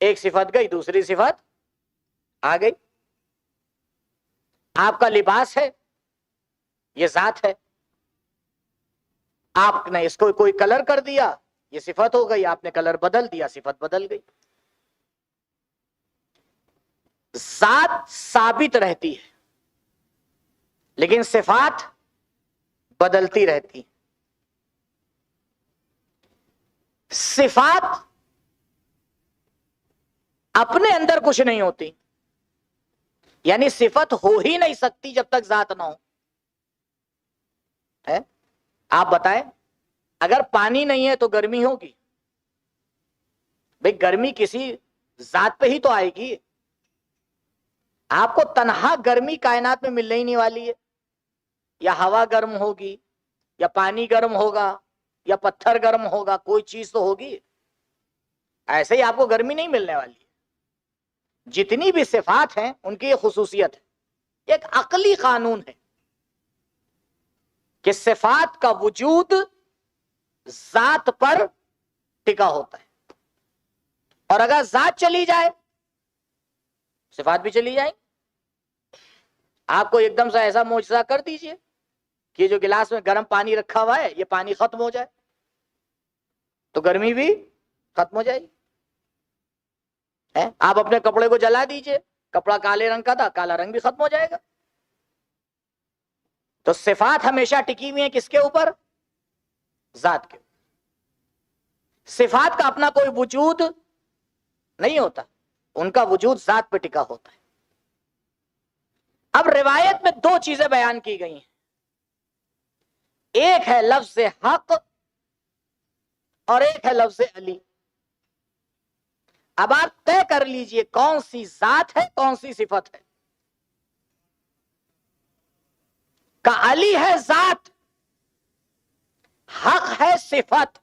ایک صفت گئی دوسری صفت آ گئی۔ آپ کا لباس ہے، یہ ذات ہے، آپ نے اس کو کوئی کلر کر دیا، یہ صفت ہو گئی، آپ نے کلر بدل دیا، صفت بدل گئی۔ ذات ثابت رہتی ہے لیکن صفات بدلتی رہتی ہیں۔ صفات اپنے اندر کچھ نہیں ہوتی، یعنی صفت ہو ہی نہیں سکتی جب تک ذات نہ ہو۔ ہے؟ آپ بتائیں، اگر پانی نہیں ہے تو گرمی ہوگی؟ بھئی گرمی کسی ذات پہ ہی تو آئے گی۔ آپ کو تنہا گرمی کائنات میں ملنے ہی نہیں والی ہے، یا ہوا گرم ہوگی، یا پانی گرم ہوگا، یا پتھر گرم ہوگا، کوئی چیز تو ہوگی، ایسے ہی آپ کو گرمی نہیں ملنے والی ہے۔ جتنی بھی صفات ہیں ان کی یہ خصوصیت ہے، ایک عقلی قانون ہے کہ صفات کا وجود ذات پر ٹکا ہوتا ہے، اور اگر ذات چلی جائے صفات بھی چلی جائیں۔ آپ کو ایک دم سے ایسا معجزہ کر دیجئے کہ جو گلاس میں گرم پانی رکھا ہوا ہے یہ پانی ختم ہو جائے تو گرمی بھی ختم ہو جائے گی۔ آپ اپنے کپڑے کو جلا دیجئے، کپڑا کالے رنگ کا تھا، کالا رنگ بھی ختم ہو جائے گا۔ تو صفات ہمیشہ ٹکی ہوئی ہیں کس کے اوپر؟ ذات کے۔ صفات کا اپنا کوئی وجود نہیں ہوتا، ان کا وجود ذات پہ ٹکا ہوتا ہے۔ اب روایت میں 2 چیزیں بیان کی گئی ہیں، ایک ہے لفظ حق اور ایک ہے لفظ علی۔ اب آپ طے کر لیجئے کون سی ذات ہے کون سی صفت ہے۔ کہ علی ہے ذات، حق ہے صفت،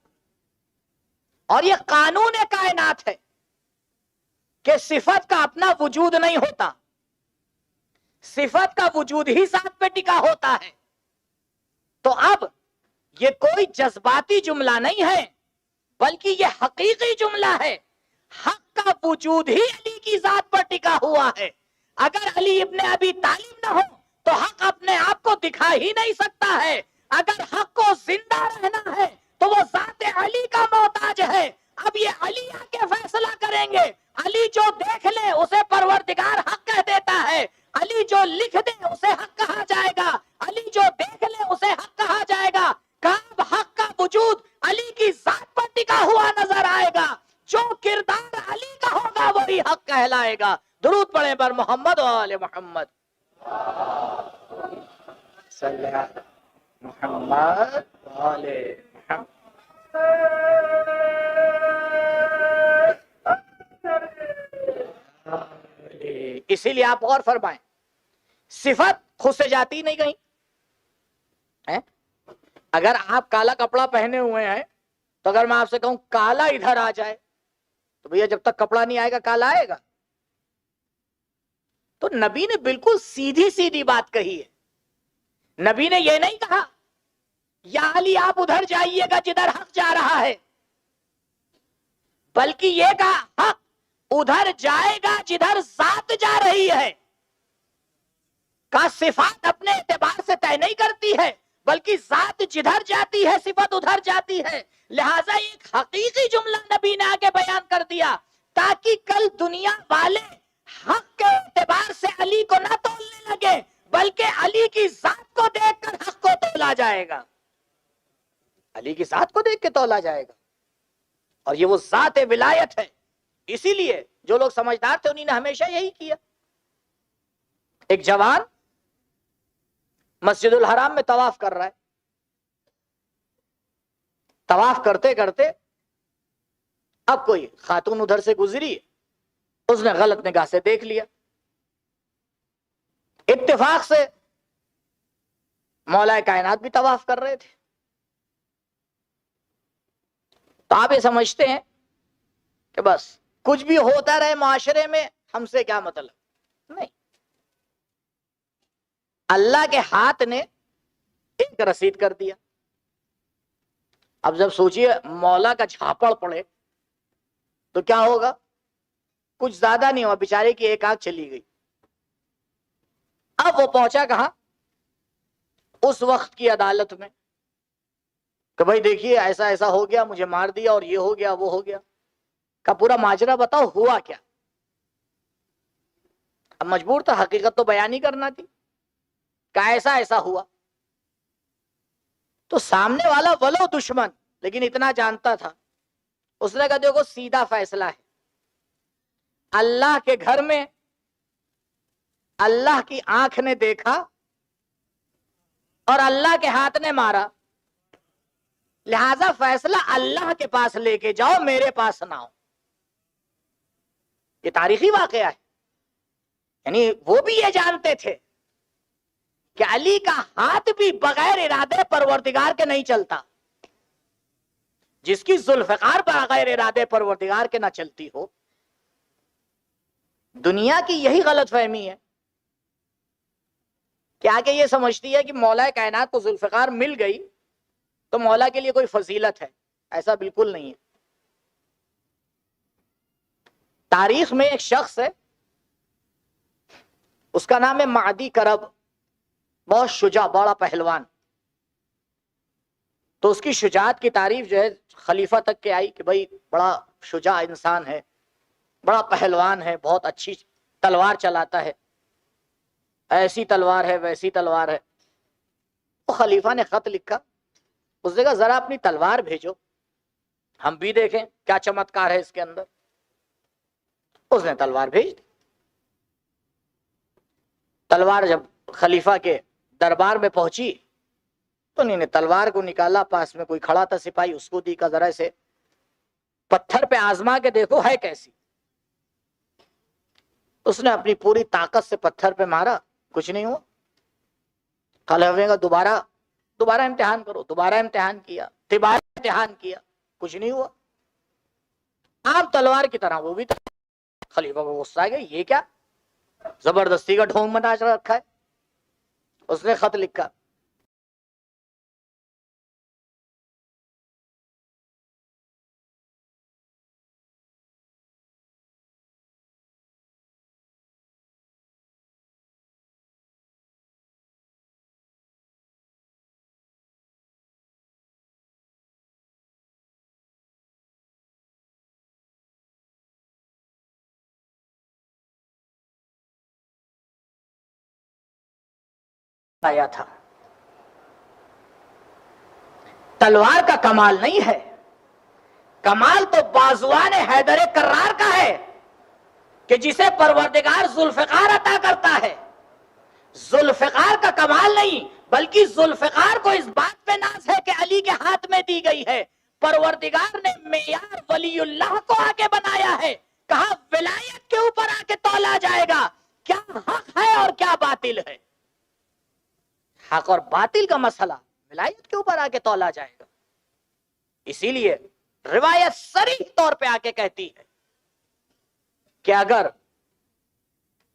اور یہ قانون کائنات ہے کہ صفت کا اپنا وجود نہیں ہوتا، صفت کا وجود ہی ذات پہ ٹکا ہوتا ہے۔ تو اب یہ کوئی جذباتی جملہ نہیں ہے بلکہ یہ حقیقی جملہ ہے، حق کا وجود ہی علی کی ذات پر ٹکا ہوا ہے۔ اگر علی ابن ابی طالب نہ ہو تو حق اپنے آپ کو دکھا ہی نہیں سکتا ہے۔ اگر حق کو زندہ رہنا ہے تو وہ ذات علی کا محتاج ہے۔ اب یہ علی آ کے فیصلہ کریں گے، علی جو دیکھ لے اسے پروردگار حق کہہ دیتا ہے، علی جو لکھ دے اسے حق کہا جائے گا، علی جو دیکھ لے اسے حق کہا جائے گا۔ کب حق کا وجود علی کی ذات پر ٹکا ہوا نظر آئے گا، جو کردار علی کا ہوگا وہی حق کہلائے گا۔ درود پڑھیں پر محمد و آل محمد، صلی اللہ علیہ محمد و آل محمد۔ اسی لیے آپ غور فرمائیں، صفت خود سے جاتی نہیں کہیں۔ اگر آپ کالا کپڑا پہنے ہوئے ہیں تو اگر میں آپ سے کہوں کالا ادھر آ جائے تو بھیا جب تک کپڑا نہیں آئے گا کالا آئے گا؟ تو نبی نے بالکل سیدھی سیدھی بات کہی ہے. نبی نے یہ نہیں کہا یا علی آپ ادھر جائیے گا جدھر حق جا رہا ہے، بلکہ یہ کہا حق ادھر جائے گا جدھر ذات جا رہی ہے. کا صفات اپنے اعتبار سے طے نہیں کرتی ہے، بلکہ ذات جدھر جاتی ہے صفت ادھر جاتی ہے. لہذا ایک حقیقی جملہ نبی نے آگے بیان کر دیا تاکہ کل دنیا والے حق کے اعتبار سے علی کو نہ تولنے لگے، بلکہ علی کی ذات کو دیکھ کر حق کو تولا جائے گا. علی کی ذات کو دیکھ کے تولا جائے گا، اور یہ وہ ذات ولایت ہے. اسی لیے جو لوگ سمجھدار تھے انہی نے ہمیشہ یہی کیا. ایک جوان مسجد الحرام میں طواف کر رہا ہے، طواف کرتے کرتے اب کوئی خاتون ادھر سے گزری، اس نے غلط نگاہ سے دیکھ لیا. اتفاق سے مولا کائنات بھی طواف کر رہے تھے. تو آپ یہ سمجھتے ہیں کہ بس کچھ بھی ہوتا رہے معاشرے میں ہم سے کیا مطلب؟ نہیں. اللہ کے ہاتھ نے ایک رسید کر دیا. اب جب سوچئے مولا کا جھاپڑ پڑے تو کیا ہوگا؟ کچھ زیادہ نہیں ہوا، بیچارے کی ایک آنکھ چلی گئی. اب وہ پہنچا کہاں؟ اس وقت کی عدالت میں کہ بھائی دیکھیے ایسا ایسا ہو گیا، مجھے مار دیا اور یہ ہو گیا وہ ہو گیا. کا پورا ماجرا بتاؤ ہوا کیا؟ اب مجبور تھا حقیقت تو بیان ہی کرنا تھی کہ ایسا ایسا ہوا. تو سامنے والا ولو دشمن لیکن اتنا جانتا تھا. اس نے کہا دیکھو سیدھا فیصلہ ہے، اللہ کے گھر میں اللہ کی آنکھ نے دیکھا اور اللہ کے ہاتھ نے مارا، لہذا فیصلہ اللہ کے پاس لے کے جاؤ، میرے پاس نہ آؤ. یہ تاریخی واقعہ ہے. یعنی وہ بھی یہ جانتے تھے کہ علی کا ہاتھ بھی بغیر ارادے پروردگار کے نہیں چلتا. جس کی ذوالفقار بغیر ارادے پروردگار کے نہ چلتی ہو. دنیا کی یہی غلط فہمی ہے کہ آگے یہ سمجھتی ہے کہ مولا کائنات کو ذوالفقار مل گئی تو مولا کے لیے کوئی فضیلت ہے. ایسا بالکل نہیں ہے. تاریخ میں ایک شخص ہے، اس کا نام ہے معدی کرب، بہت شجاع، بڑا پہلوان. تو اس کی شجاعت کی تعریف جو ہے خلیفہ تک کے آئی کہ بھائی بڑا شجاع انسان ہے، بڑا پہلوان ہے، بہت اچھی تلوار چلاتا ہے، ایسی تلوار ہے ویسی تلوار ہے. تو خلیفہ نے خط لکھا، اس نے کہا ذرا اپنی تلوار بھیجو ہم بھی دیکھیں کیا چمتکار ہے اس کے اندر. اس نے تلوار بھیج دی. تلوار جب خلیفہ کے دربار میں پہنچی تو انہوں نے تلوار کو نکالا، پاس میں کوئی کھڑا تھا سپاہی، اس کو دی کا ذرا سے پتھر پہ آزما کے دیکھو ہے کیسی. اس نے اپنی پوری طاقت سے پتھر پہ مارا، کچھ نہیں ہوا. خلیفہ کا دوبارہ امتحان کرو. دوبارہ امتحان کیا، تیبارہ امتحان کیا، کچھ نہیں ہوا. عام تلوار کی طرح وہ بھی تھا. خلیفہ کو غصہ آ گیا، یہ کیا زبردستی کا ڈھونگ بنا رکھا ہے. اس نے خط لکھا، آیا تھا. تلوار کا کمال نہیں ہے، کمال تو بازوان حیدر کرار کا ہے کہ جسے پروردگار ذوالفقار عطا کرتا ہے. ذوالفقار کا کمال نہیں بلکہ ذوالفقار کو اس بات پہ ناز ہے کہ علی کے ہاتھ میں دی گئی ہے. پروردگار نے معیار ولی اللہ کو آگے بنایا ہے، کہا ولایت کے اوپر آ کے تولا جائے گا کیا حق ہے اور کیا باطل ہے. حق اور باطل کا مسئلہ ولایت کے اوپر آ کے تولا جائے گا. اسی لیے روایت صریح طور پہ آ کے کہتی ہے کہ اگر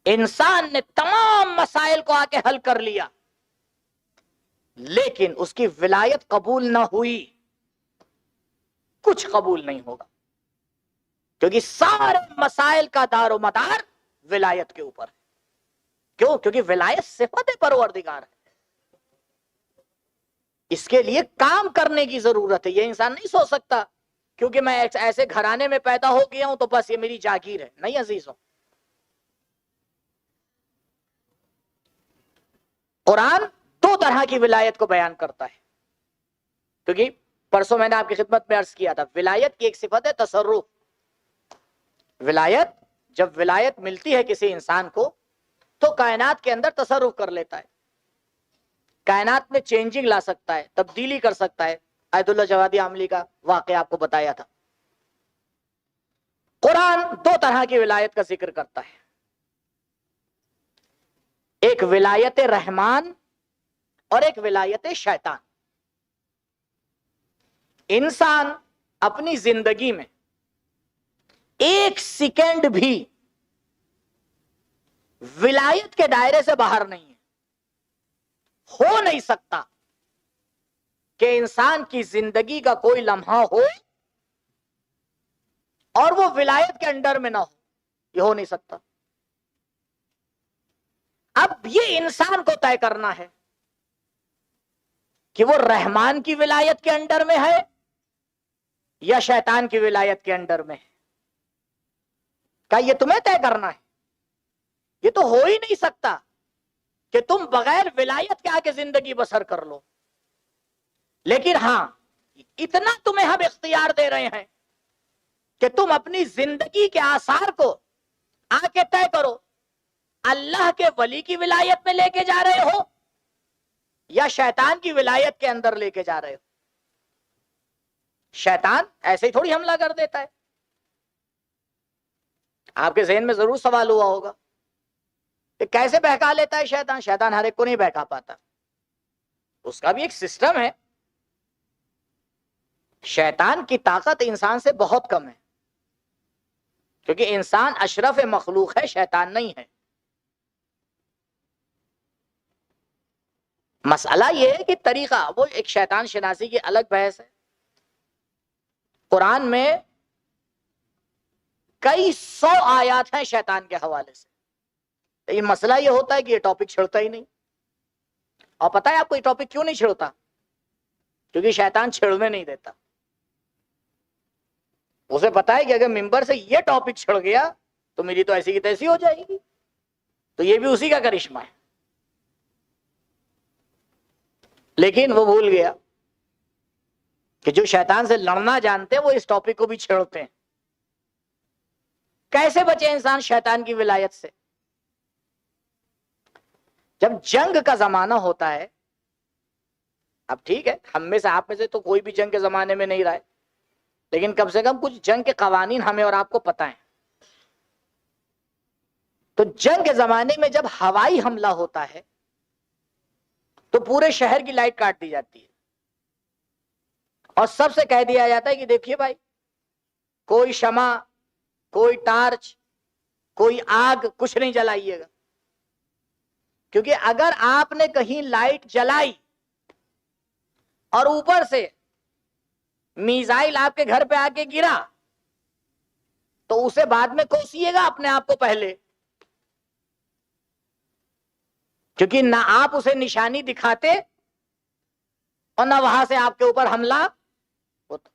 انسان نے تمام مسائل کو آ کے حل کر لیا لیکن اس کی ولایت قبول نہ ہوئی، کچھ قبول نہیں ہوگا، کیونکہ سارے مسائل کا دار و مدار ولایت کے اوپر ہے۔ کیوں؟ کیونکہ ولایت صفت پروردگار ہے، اس کے لیے کام کرنے کی ضرورت ہے۔ یہ انسان نہیں سوچ سکتا کیونکہ میں ایسے گھرانے میں پیدا ہو گیا ہوں تو بس یہ میری جاگیر ہے، نہیں عزیزوں۔ قرآن دو طرح کی ولایت کو بیان کرتا ہے، کیونکہ پرسوں میں نے آپ کی خدمت میں عرض کیا تھا ولایت کی ایک صفت ہے تصرف۔ ولایت، جب ولایت ملتی ہے کسی انسان کو تو کائنات کے اندر تصرف کر لیتا ہے، کائنات میں چینجنگ لا سکتا ہے، تبدیلی کر سکتا ہے۔ آیت اللہ جوادی عاملی کا واقعہ آپ کو بتایا تھا۔ قرآن دو طرح کی ولایت کا ذکر کرتا ہے، ایک ولایت رحمان اور ایک ولایت شیطان۔ انسان اپنی زندگی میں ایک سیکنڈ بھی ولایت کے دائرے سے باہر نہیں ہے، ہو نہیں سکتا کہ انسان کی زندگی کا کوئی لمحہ ہو اور وہ ولایت کے انڈر میں نہ ہو، یہ ہو نہیں سکتا۔ اب یہ انسان کو طے کرنا ہے کہ وہ رحمان کی ولایت کے انڈر میں ہے یا شیطان کی ولایت کے انڈر میں ہے۔ کیا یہ تمہیں طے کرنا ہے؟ یہ تو ہو ہی نہیں سکتا کہ تم بغیر ولایت کے آگے زندگی بسر کر لو۔ لیکن ہاں، اتنا تمہیں ہم اختیار دے رہے ہیں کہ تم اپنی زندگی کے آثار کو آ کے طے کرو، اللہ کے ولی کی ولایت میں لے کے جا رہے ہو یا شیطان کی ولایت کے اندر لے کے جا رہے ہو۔ شیطان ایسے ہی تھوڑی حملہ کر دیتا ہے۔ آپ کے ذہن میں ضرور سوال ہوا ہوگا کہ کیسے بہکا لیتا ہے شیطان؟ شیطان ہر ایک کو نہیں بہکا پاتا، اس کا بھی ایک سسٹم ہے۔ شیطان کی طاقت انسان سے بہت کم ہے، کیونکہ انسان اشرف مخلوق ہے، شیطان نہیں ہے۔ مسئلہ یہ ہے کہ طریقہ، وہ ایک شیطان شناسی کی الگ بحث ہے۔ قرآن میں کئی 100 آیات ہیں شیطان کے حوالے سے، لیکن مسئلہ یہ ہوتا ہے کہ یہ ٹاپک چھڑتا ہی نہیں۔ اور پتہ ہے آپ کو یہ ٹاپک کیوں نہیں چھڑتا؟ کیونکہ شیطان چھڑنے نہیں دیتا۔ اسے پتا ہے کہ اگر ممبر سے یہ ٹاپک چھڑ گیا تو میری تو ایسی کی تیسی ہو جائے گی، تو یہ بھی اسی کا کرشمہ ہے۔ لیکن وہ بھول گیا کہ جو شیطان سے لڑنا جانتے ہیں وہ اس ٹاپک کو بھی چھیڑتے ہیں۔ کیسے بچے انسان شیطان کی ولایت سے؟ جب جنگ کا زمانہ ہوتا ہے، اب ٹھیک ہے ہم میں سے آپ میں سے تو کوئی بھی جنگ کے زمانے میں نہیں رہا ہے، لیکن کم سے کم کچھ جنگ کے قوانین ہمیں اور آپ کو پتہ ہیں۔ تو جنگ کے زمانے میں جب ہوائی حملہ ہوتا ہے تو پورے شہر کی لائٹ کاٹ دی جاتی ہے اور سب سے کہہ دیا جاتا ہے کہ دیکھیے بھائی، کوئی شمع، کوئی ٹارچ، کوئی آگ، کچھ نہیں جلائیے گا، کیونکہ اگر آپ نے کہیں لائٹ جلائی اور اوپر سے میزائل آپ کے گھر پہ آ کے گرا تو اسے بعد میں کوسیے گا اپنے آپ کو پہلے، کیونکہ نہ آپ اسے نشانی دکھاتے اور نہ وہاں سے آپ کے اوپر حملہ ہوتا۔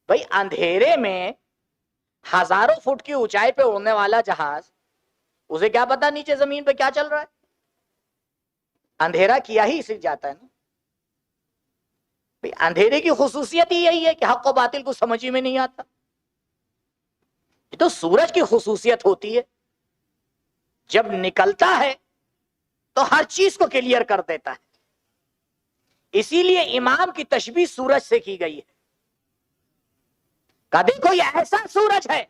بھائی اندھیرے میں ہزاروں فٹ کی اونچائی پہ اڑنے والا جہاز، اسے کیا پتا نیچے زمین پہ کیا چل رہا ہے؟ اندھیرا کیا ہی اسی جاتا ہے نا۔ اندھیرے کی خصوصیت ہی یہی ہے کہ حق و باطل کو سمجھ ہی میں نہیں آتا۔ یہ تو سورج کی خصوصیت ہوتی ہے، جب نکلتا ہے تو ہر چیز کو کلیئر کر دیتا ہے۔ اسی لیے امام کی تشبیہ سورج سے کی گئی ہے۔ کہا دیکھو یہ ایسا سورج ہے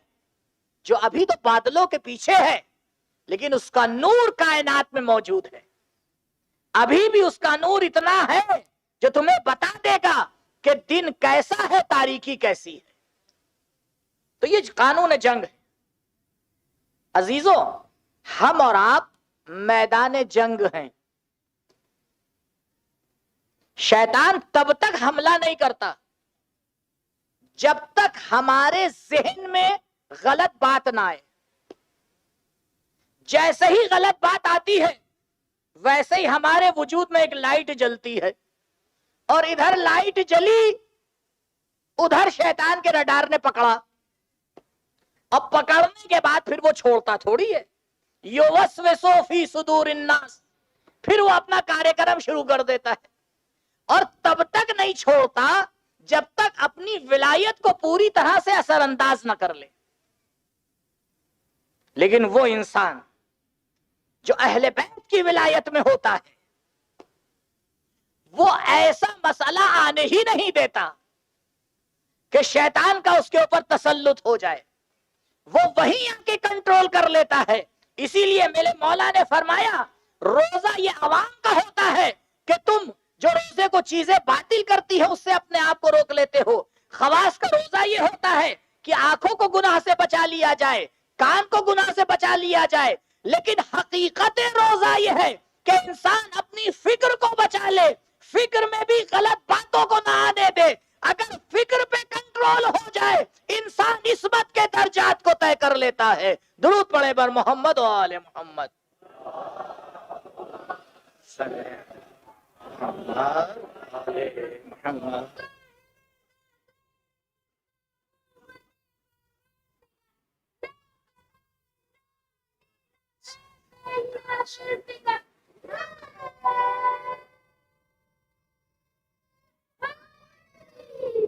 جو ابھی تو بادلوں کے پیچھے ہے لیکن اس کا نور کائنات میں موجود ہے، ابھی بھی اس کا نور اتنا ہے جو تمہیں بتا دے گا کہ دن کیسا ہے، تاریکی کیسی ہے۔ تو یہ قانون جنگ ہے۔ عزیزوں، ہم اور آپ میدان جنگ ہیں۔ شیطان تب تک حملہ نہیں کرتا جب تک ہمارے ذہن میں غلط بات نہ آئے۔ جیسے ہی غلط بات آتی ہے ویسے ہی ہمارے وجود میں ایک لائٹ جلتی ہے، اور ادھر لائٹ جلی، ادھر شیطان کے رڈار نے پکڑا۔ اب پکڑنے کے بعد پھر وہ چھوڑتا تھوڑی ہے۔ یوسوسو فی صدور الناس، پھر وہ اپنا کاریہ کرم شروع کر دیتا ہے، اور تب تک نہیں چھوڑتا جب تک اپنی ولایت کو پوری طرح سے اثر انداز نہ کر لے۔ لیکن وہ انسان جو اہل بیت کی ولایت میں ہوتا ہے، وہ ایسا مسئلہ آنے ہی نہیں دیتا کہ شیطان کا اس کے اوپر تسلط ہو جائے، وہ وہیں آ کے کنٹرول کر لیتا ہے۔ اسی لیے میرے مولا نے فرمایا روزہ یہ عوام کا ہوتا ہے کہ تم جو روزے کو چیزیں باطل کرتی ہے اس سے اپنے آپ کو روک لیتے ہو۔ خواص کا روزہ یہ ہوتا ہے کہ آنکھوں کو گناہ سے بچا لیا جائے، کان کو گناہ سے بچا لیا جائے، لیکن حقیقت روزہ یہ ہے کہ انسان اپنی فکر کو بچا لے، فکر میں بھی غلط باتوں کو نہ آنے دے۔ اگر فکر پہ کنٹرول ہو جائے انسان عصمت کے درجات کو طے کر لیتا ہے۔ درود پڑھے بر محمد و آل محمد۔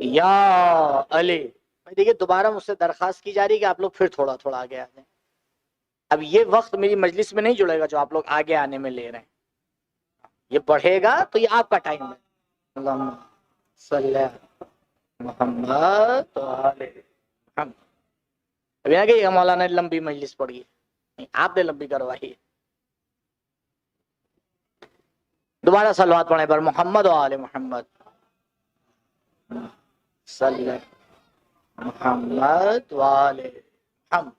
یا علی، دیکھیے دوبارہ مجھ سے درخواست کی جا رہی ہے کہ آپ لوگ پھر تھوڑا تھوڑا آگے آ جائیں۔ اب یہ وقت میری مجلس میں نہیں جڑے گا جو آپ لوگ آگے آنے میں لے رہے ہیں، یہ بڑھے گا تو یہ آپ کا ٹائم ہے۔ اللہم صلی محمد ابھی نہ کہ مولانا نے لمبی مجلس پڑھی ہے، آپ نے لمبی کروائی ہے۔ دوبارہ صلوات پڑھیں پر محمد و آل محمد صلی محمد و آل محمد۔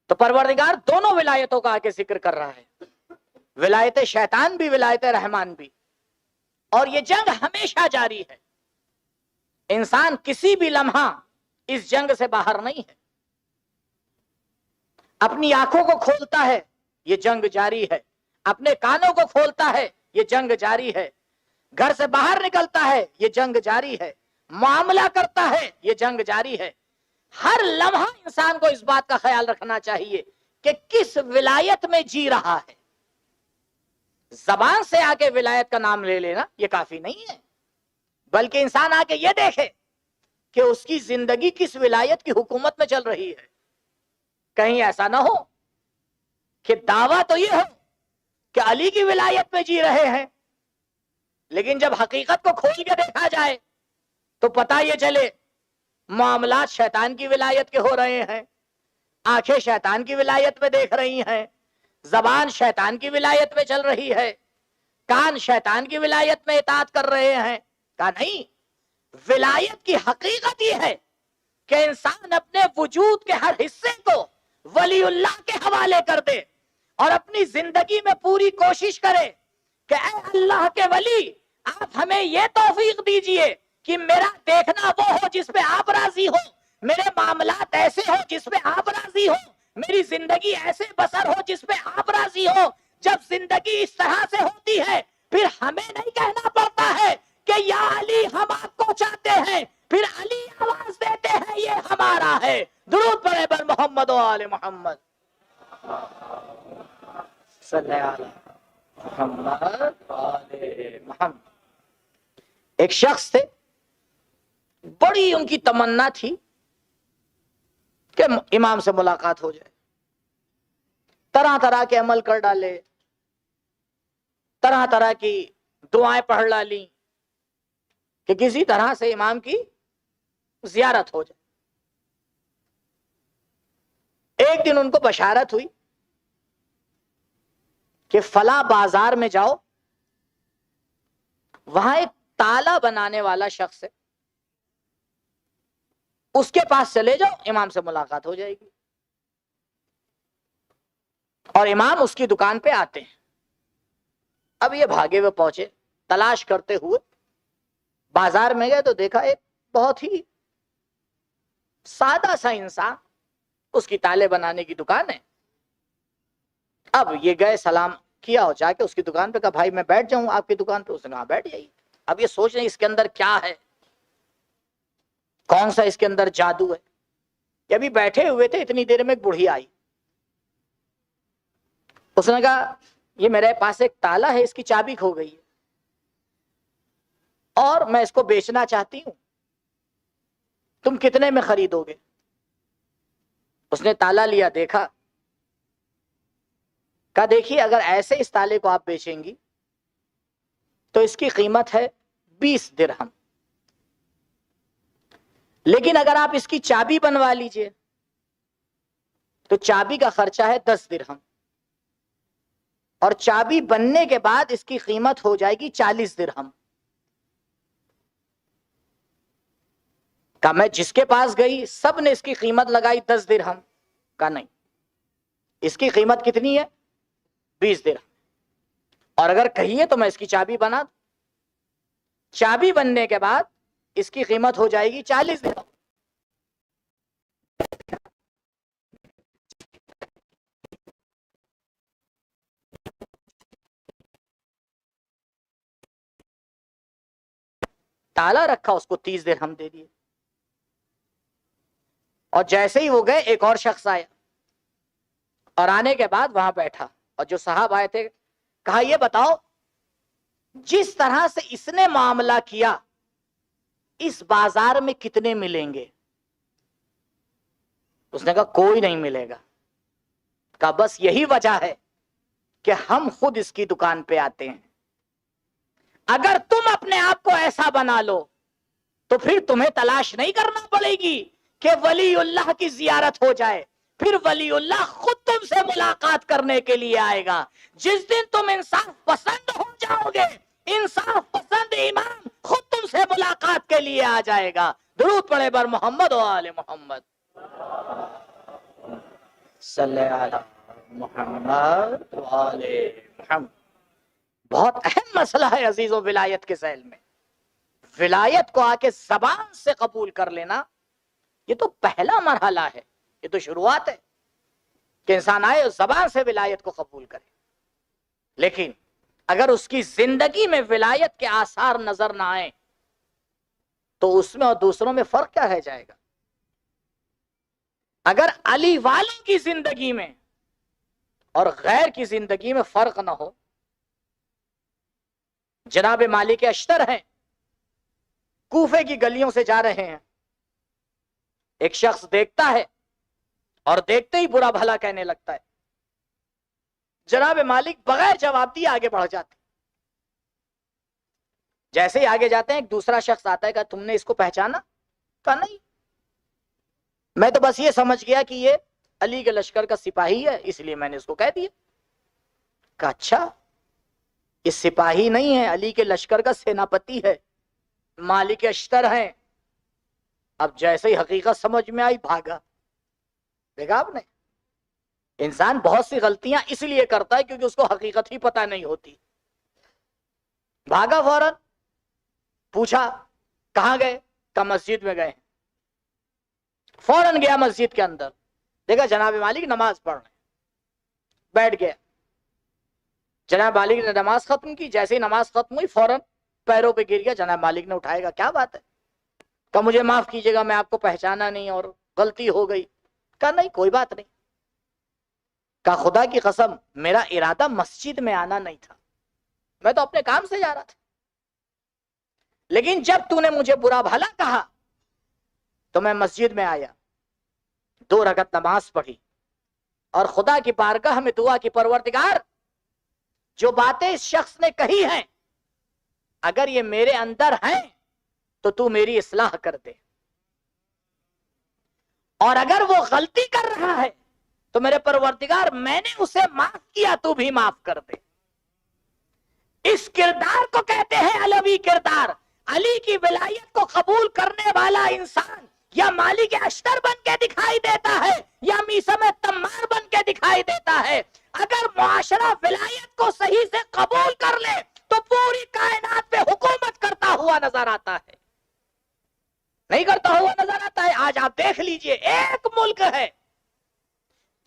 تو پروردگار دونوں ولایتوں کا آگے ذکر کر رہا ہے، ولایت شیطان بھی ولایت رحمان بھی، اور یہ جنگ ہمیشہ جاری ہے۔ انسان کسی بھی لمحہ اس جنگ سے باہر نہیں ہے۔ اپنی آنکھوں کو کھولتا ہے یہ جنگ جاری ہے، اپنے کانوں کو کھولتا ہے یہ جنگ جاری ہے، گھر سے باہر نکلتا ہے یہ جنگ جاری ہے، معاملہ کرتا ہے یہ جنگ جاری ہے۔ ہر لمحہ انسان کو اس بات کا خیال رکھنا چاہیے کہ کس ولایت میں جی رہا ہے۔ زبان سے آگے ولایت کا نام لے لینا یہ کافی نہیں ہے، بلکہ انسان آگے یہ دیکھے کہ اس کی زندگی کس ولایت کی حکومت میں چل رہی ہے۔ کہیں ایسا نہ ہو کہ دعویٰ تو یہ ہو کہ علی کی ولایت میں جی رہے ہیں، لیکن جب حقیقت کو کھول کے دیکھا جائے تو پتہ یہ چلے معاملات شیطان کی ولایت کے ہو رہے ہیں، آنکھیں شیطان کی ولایت میں دیکھ رہی ہیں، زبان شیطان کی ولایت میں چل رہی ہے، کان شیطان کی ولایت میں اطاعت کر رہے ہیں۔ کہا نہیں، ولایت کی حقیقت یہ ہے کہ انسان اپنے وجود کے ہر حصے کو ولی اللہ کے حوالے کر دے اور اپنی زندگی میں پوری کوشش کرے کہ اے اللہ کے ولی، آپ ہمیں یہ توفیق دیجئے کہ میرا دیکھنا وہ ہو جس پہ آپ راضی ہو، میرے معاملات ایسے ہو جس پہ آپ راضی ہو، میری زندگی ایسے بسر ہو جس پہ آپ راضی ہو۔ جب زندگی اس طرح سے ہوتی ہے پھر ہمیں نہیں کہنا پڑتا ہے کہ یا علی ہم آپ کو چاہتے ہیں، پھر علی آواز دیتے ہیں یہ ہمارا ہے۔ درود پڑھے بر محمد و آل محمد صلی اللہ علیہ محمد و آل محمد۔ ایک شخص تھے، بڑی ان کی تمنا تھی کہ امام سے ملاقات ہو جائے، طرح طرح کے عمل کر ڈالے، طرح طرح کی دعائیں پڑھ ڈالی کہ کسی طرح سے امام کی زیارت ہو جائے۔ ایک دن ان کو بشارت ہوئی کہ فلاں بازار میں جاؤ، وہاں ایک تالا بنانے والا شخص ہے، اس کے پاس چلے جاؤ، امام سے ملاقات ہو جائے گی. اور امام اس کی دکان پہ آتے ہیں. اب یہ بھاگے ہوئے پہنچے، تلاش کرتے ہوئے بازار میں گئے تو دیکھا ایک بہت ہی سادہ سا انسان، اس کی تالے بنانے کی دکان ہے. اب یہ گئے، سلام کیا اور جا کے اس کی دکان پہ کہا بھائی میں بیٹھ جاؤں آپ کی دکان پہ؟ اس نے کہا بیٹھ جائیے. اب یہ سوچ رہے ہیں اس کے اندر کیا ہے، کون سا اس کے اندر جادو ہے. یہ ابھی بیٹھے ہوئے تھے، اتنی دیر میں ایک بوڑھی آئی. اس نے کہا یہ میرے پاس ایک تالا ہے، اس کی چابی کھو گئی ہے اور میں اس کو بیچنا چاہتی ہوں، تم کتنے میں خریدو گے؟ اس نے تالا لیا، دیکھا، کہا دیکھیے اگر ایسے اس تالے کو آپ بیچیں گی تو اس کی قیمت ہے 20 درہم، لیکن اگر آپ اس کی چابی بنوا لیجئے تو چابی کا خرچہ ہے 10 درہم، اور چابی بننے کے بعد اس کی قیمت ہو جائے گی 40 درہم. کہا میں جس کے پاس گئی سب نے اس کی قیمت لگائی 10 درہم. کہا نہیں، اس کی قیمت کتنی ہے؟ 20 درہم، اور اگر کہیے تو میں اس کی چابی بنا دوں. چابی بننے کے بعد اس کی قیمت ہو جائے گی 40 درہم. تالا رکھا، اس کو 30 درہم دے دیے. اور جیسے ہی وہ گئے ایک اور شخص آیا، اور آنے کے بعد وہاں بیٹھا، اور جو صاحب آئے تھے کہا یہ بتاؤ جس طرح سے اس نے معاملہ کیا اس بازار میں کتنے ملیں گے؟ اس نے کہا کوئی نہیں ملے گا. کہا بس یہی وجہ ہے کہ ہم خود اس کی دکان پہ آتے ہیں. اگر تم اپنے آپ کو ایسا بنا لو تو پھر تمہیں تلاش نہیں کرنا پڑے گی کہ ولی اللہ کی زیارت ہو جائے، پھر ولی اللہ خود تم سے ملاقات کرنے کے لیے آئے گا. جس دن تم انصاف پسند ہو جاؤ گے، انصاف پسند امام خود تم سے ملاقات کے لیے آ جائے گا. درود پڑھے بر محمد و آل محمد صلی علی محمد و آل محمد. بہت اہم مسئلہ ہے عزیزو ولایت کے ذیل میں. ولایت کو آ کے زبان سے قبول کر لینا یہ تو پہلا مرحلہ ہے، یہ تو شروعات ہے کہ انسان آئے اور زبان سے ولایت کو قبول کرے. لیکن اگر اس کی زندگی میں ولایت کے آثار نظر نہ آئے تو اس میں اور دوسروں میں فرق کیا رہ جائے گا؟ اگر علی والوں کی زندگی میں اور غیر کی زندگی میں فرق نہ ہو، جناب مالک اشتر ہیں، کوفے کی گلیوں سے جا رہے ہیں، ایک شخص دیکھتا ہے اور دیکھتے ہی برا بھلا کہنے لگتا ہے. جناب مالک بغیر جواب دیے آگے بڑھ جاتے. جیسے ہی آگے جاتے ہیں ایک دوسرا شخص آتا ہے، کہا تم نے اس کو پہچانا؟ کہا نہیں، میں تو بس یہ سمجھ گیا کہ یہ علی کے لشکر کا سپاہی ہے، اس لیے میں نے اس کو کہہ دیا. کہا اچھا، یہ سپاہی نہیں ہے، علی کے لشکر کا سیناپتی ہے، مالک اشتر ہیں. اب جیسے ہی حقیقت سمجھ میں آئی بھاگا. دیکھا آپ نے، انسان بہت سی غلطیاں اس لیے کرتا ہے کیونکہ اس کو حقیقت ہی پتہ نہیں ہوتی. بھاگا فوراً، پوچھا کہاں گئے؟ کہا مسجد میں گئے. فوراً گیا مسجد کے اندر، دیکھا جناب مالک نماز پڑھ رہے ہیں، بیٹھ گیا. جناب مالک نے نماز ختم کی، جیسے ہی نماز ختم ہوئی فوراً پیروں پہ گر گیا. جناب مالک نے اٹھائے گا، کیا بات ہے؟ کہا مجھے معاف کیجیے گا، میں آپ کو پہچانا نہیں اور غلطی ہو گئی. کہا نہیں کوئی بات نہیں. کہا خدا کی قسم میرا ارادہ مسجد میں آنا نہیں تھا، میں تو اپنے کام سے جا رہا تھا، لیکن جب تو نے مجھے برا بھلا کہا تو میں مسجد میں آیا، 2 رکعت نماز پڑھی اور خدا کی بارگاہ میں دعا کی پروردگار جو باتیں اس شخص نے کہی ہیں اگر یہ میرے اندر ہیں تو تو میری اصلاح کر دے، اور اگر وہ غلطی کر رہا ہے تو میرے پروردگار میں نے اسے معاف کیا، تو بھی معاف کر دے. اس کردار کو کہتے ہیں علوی کردار. علی کی ولایت کو قبول کرنے والا انسان یا مالک اشتر بن کے دکھائی دیتا ہے یا میثم تمار بن کے دکھائی دیتا ہے، اگر معاشرہ ولایت کو صحیح سے قبول کر لے تو پوری کائنات پہ حکومت کرتا ہوا نظر آتا ہے، نہیں کرتا ہوا نظر آتا ہے۔ آج آپ دیکھ لیجئے، ایک ملک ہے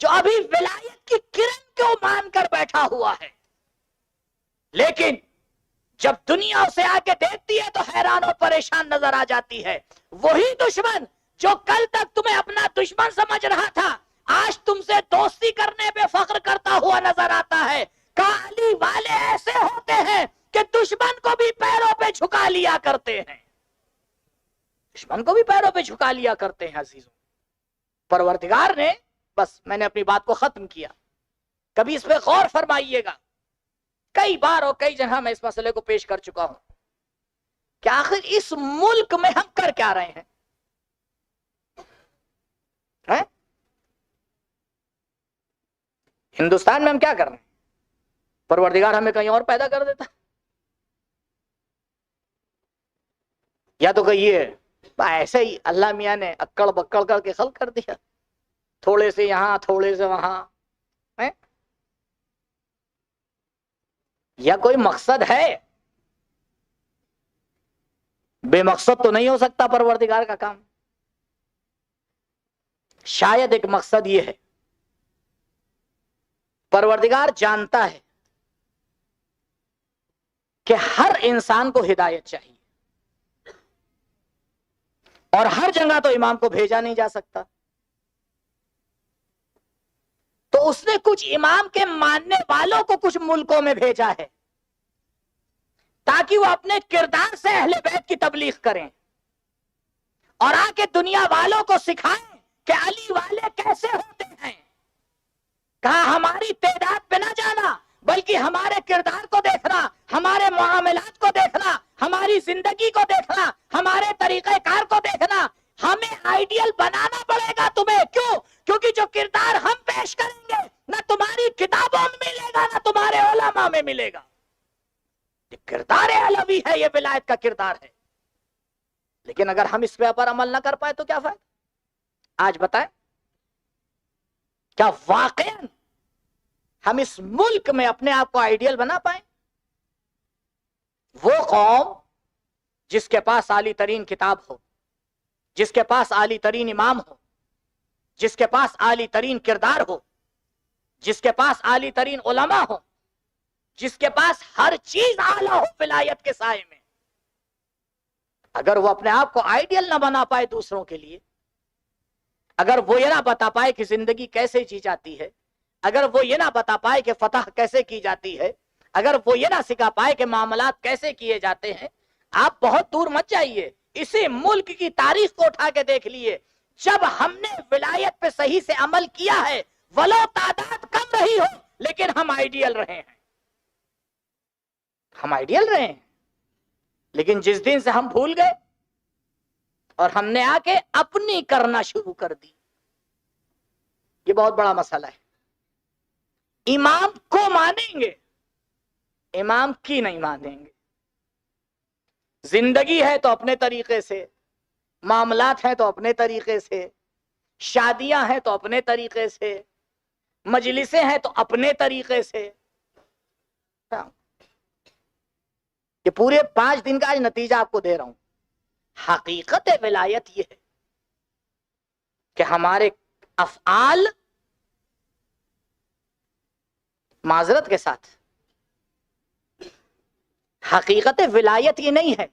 جو ابھی ولایت کی کرن کو مان کر بیٹھا ہوا ہے، لیکن جب دنیا اسے آ کے دیکھتی ہے تو حیران اور پریشان نظر آ جاتی ہے۔ وہی دشمن جو کل تک تمہیں اپنا دشمن سمجھ رہا تھا، آج تم سے دوستی کرنے پہ فخر کرتا ہوا نظر آتا ہے۔ علی والے ایسے ہوتے ہیں کہ دشمن کو بھی پیروں پہ جھکا لیا کرتے ہیں، دشمن کو بھی پیروں پہ جھکا لیا کرتے ہیں۔ عزیزوں، پروردگار نے، بس میں نے اپنی بات کو ختم کیا، کبھی اس پہ غور فرمائیے گا۔ کئی بار اور کئی جگہ میں اس مسئلے کو پیش کر چکا ہوں کہ آخر اس ملک میں ہم کر کیا رہے ہیں؟ ہندوستان میں ہم کیا کر رہے ہیں؟ پروردگار ہمیں کہیں اور پیدا کر دیتا، یا تو کہیے ایسے ہی اللہ میاں نے اکڑ بکڑ کر کے خلق کر دیا، تھوڑے سے یہاں تھوڑے سے وہاں، یا کوئی مقصد ہے؟ بے مقصد تو نہیں ہو سکتا پروردگار کا کام۔ شاید ایک مقصد یہ ہے، پروردگار جانتا ہے کہ ہر انسان کو ہدایت چاہیے، اور ہر جگہ تو امام کو بھیجا نہیں جا سکتا، تو اس نے کچھ امام کے ماننے والوں کو کچھ ملکوں میں بھیجا ہے تاکہ وہ اپنے کردار سے اہل بیت کی تبلیغ کریں اور آ کے دنیا والوں کو سکھائیں کہ علی والے کیسے ہوتے ہیں۔ کہا ہماری تعداد پہ نہ جانا، بلکہ ہمارے کردار کو دیکھنا، ہمارے معاملات کو دیکھنا، ہماری زندگی کو دیکھنا، ہمارے طریقہ کار کو دیکھنا۔ ہمیں آئیڈیل بنانا پڑے گا تمہیں، کیوں؟ کیونکہ جو کردار ہم پیش کریں گے نہ تمہاری کتابوں میں ملے گا نہ تمہارے علماء میں ملے گا۔ یہ کردار علوی ہے، یہ ولایت کا کردار ہے، لیکن اگر ہم اس پہ پر عمل نہ کر پائے تو کیا فائدہ؟ آج بتائیں، کیا واقعاً ہم اس ملک میں اپنے آپ کو آئیڈیل بنا پائیں؟ وہ قوم جس کے پاس اعلی ترین کتاب ہو، جس کے پاس اعلی ترین امام ہو، جس کے پاس اعلی ترین کردار ہو، جس کے پاس اعلی ترین علماء ہو، جس کے پاس ہر چیز اعلی ہو ولایت کے سائے میں، اگر وہ اپنے آپ کو آئیڈیل نہ بنا پائے دوسروں کے لیے، اگر وہ یہ نہ بتا پائے کہ زندگی کیسے جی جاتی ہے، اگر وہ یہ نہ بتا پائے کہ فتح کیسے کی جاتی ہے، اگر وہ یہ نہ سکھا پائے کہ معاملات کیسے کیے جاتے ہیں، آپ بہت دور مت جائیے، اسی ملک کی تاریخ کو اٹھا کے دیکھ لیے، جب ہم نے ولایت پہ صحیح سے عمل کیا ہے، ولو تعداد کم رہی ہو لیکن ہم آئیڈیل رہے ہیں، ہم آئیڈیل رہے ہیں۔ لیکن جس دن سے ہم بھول گئے اور ہم نے آ کے اپنی کرنا شروع کر دی، یہ بہت بڑا مسئلہ ہے۔ امام کو مانیں گے، امام کی نہیں مانیں گے۔ زندگی ہے تو اپنے طریقے سے، معاملات ہیں تو اپنے طریقے سے، شادیاں ہیں تو اپنے طریقے سے، مجلسیں ہیں تو اپنے طریقے سے۔ یہ پورے 5 دن کا آج نتیجہ آپ کو دے رہا ہوں۔ حقیقت ولایت یہ ہے کہ ہمارے افعال، معذرت کے ساتھ، حقیقت ولایت یہ نہیں ہے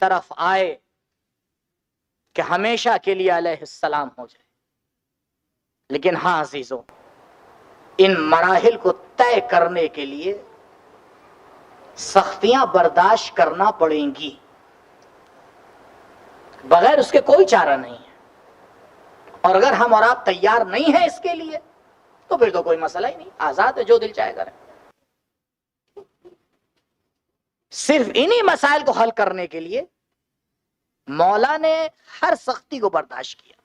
طرف آئے کہ ہمیشہ کے لیے علیہ السلام ہو جائے. لیکن ہاں عزیزوں، ان مراحل کو طے کرنے کے لیے سختیاں برداشت کرنا پڑیں گی، بغیر اس کے کوئی چارہ نہیں ہے. اور اگر ہم اور آپ تیار نہیں ہیں اس کے لیے تو پھر تو کوئی مسئلہ ہی نہیں، آزاد ہے، جو دل چاہے کریں. صرف انہی مسائل کو حل کرنے کے لیے مولا نے ہر سختی کو برداشت کیا،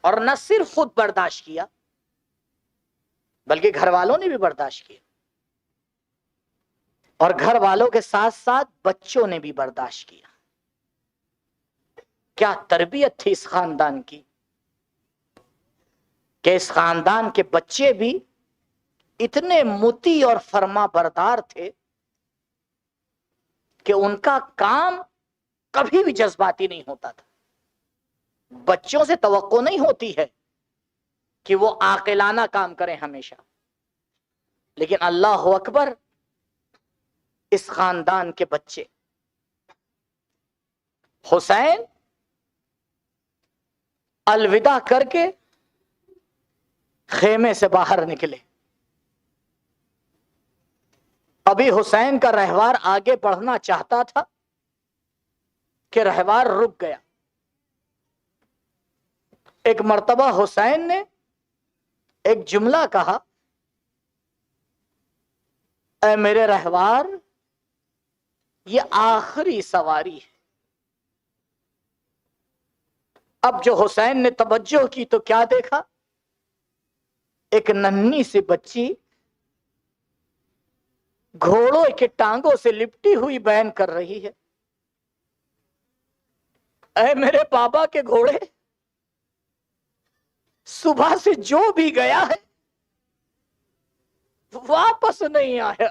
اور نہ صرف خود برداشت کیا بلکہ گھر والوں نے بھی برداشت کیا، اور گھر والوں کے ساتھ ساتھ بچوں نے بھی برداشت کیا. کیا تربیت تھی اس خاندان کی کہ اس خاندان کے بچے بھی اتنے مطیع اور فرما بردار تھے کہ ان کا کام کبھی بھی جذباتی نہیں ہوتا تھا. بچوں سے توقع نہیں ہوتی ہے کہ وہ عاقلانہ کام کریں ہمیشہ، لیکن اللہ اکبر، اس خاندان کے بچے حسین الوداع کر کے خیمے سے باہر نکلے. ابھی حسین کا رہوار آگے بڑھنا چاہتا تھا کہ رہوار رک گیا. ایک مرتبہ حسین نے ایک جملہ کہا، اے میرے رہوار، یہ آخری سواری ہے. اب جو حسین نے توجہ کی تو کیا دیکھا؟ ایک ننھی سی بچی گھوڑوں کے ٹانگوں سے لپٹی ہوئی بیان کر رہی ہے، اے میرے بابا کے گھوڑے، صبح سے جو بھی گیا ہے واپس نہیں آیا.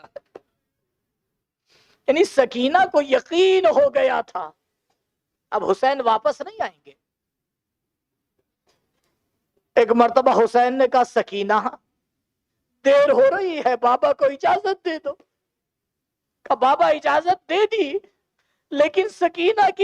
یعنی سکینہ کو یقین ہو گیا تھا اب حسین واپس نہیں آئیں گے. ایک مرتبہ حسین نے کہا، سکینہ دیر ہو رہی ہے، بابا کو اجازت دے دو. کہا بابا اجازت دے دی، لیکن سکینہ کی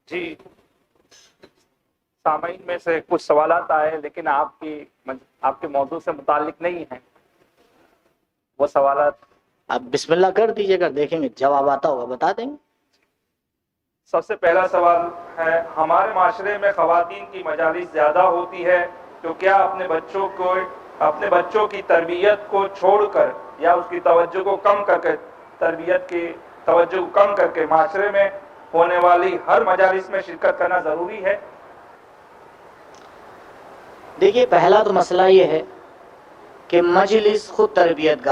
جی سامعین میں سے کچھ سوالات آئے لیکن آپ کے موضوع سے متعلق نہیں ہیں وہ سوالات. اب بسم اللہ کر دیجیے گا، دیکھیں گے جواب آتا ہوگا بتا دیں گے. سب سے پہلا سوال ہے، ہمارے معاشرے میں خواتین کی مجالس زیادہ ہوتی ہے تو کیا اپنے بچوں کی تربیت کو چھوڑ کر یا اس کی توجہ کو کم کر کے تربیت کی توجہ کو کم کر کے معاشرے میں ہونے والی ہر مجالس میں شرکت کرنا ضروری ہے؟ دیکھیے پہلا تو مسئلہ یہ ہے کہ مجلس خود تربیت گاہ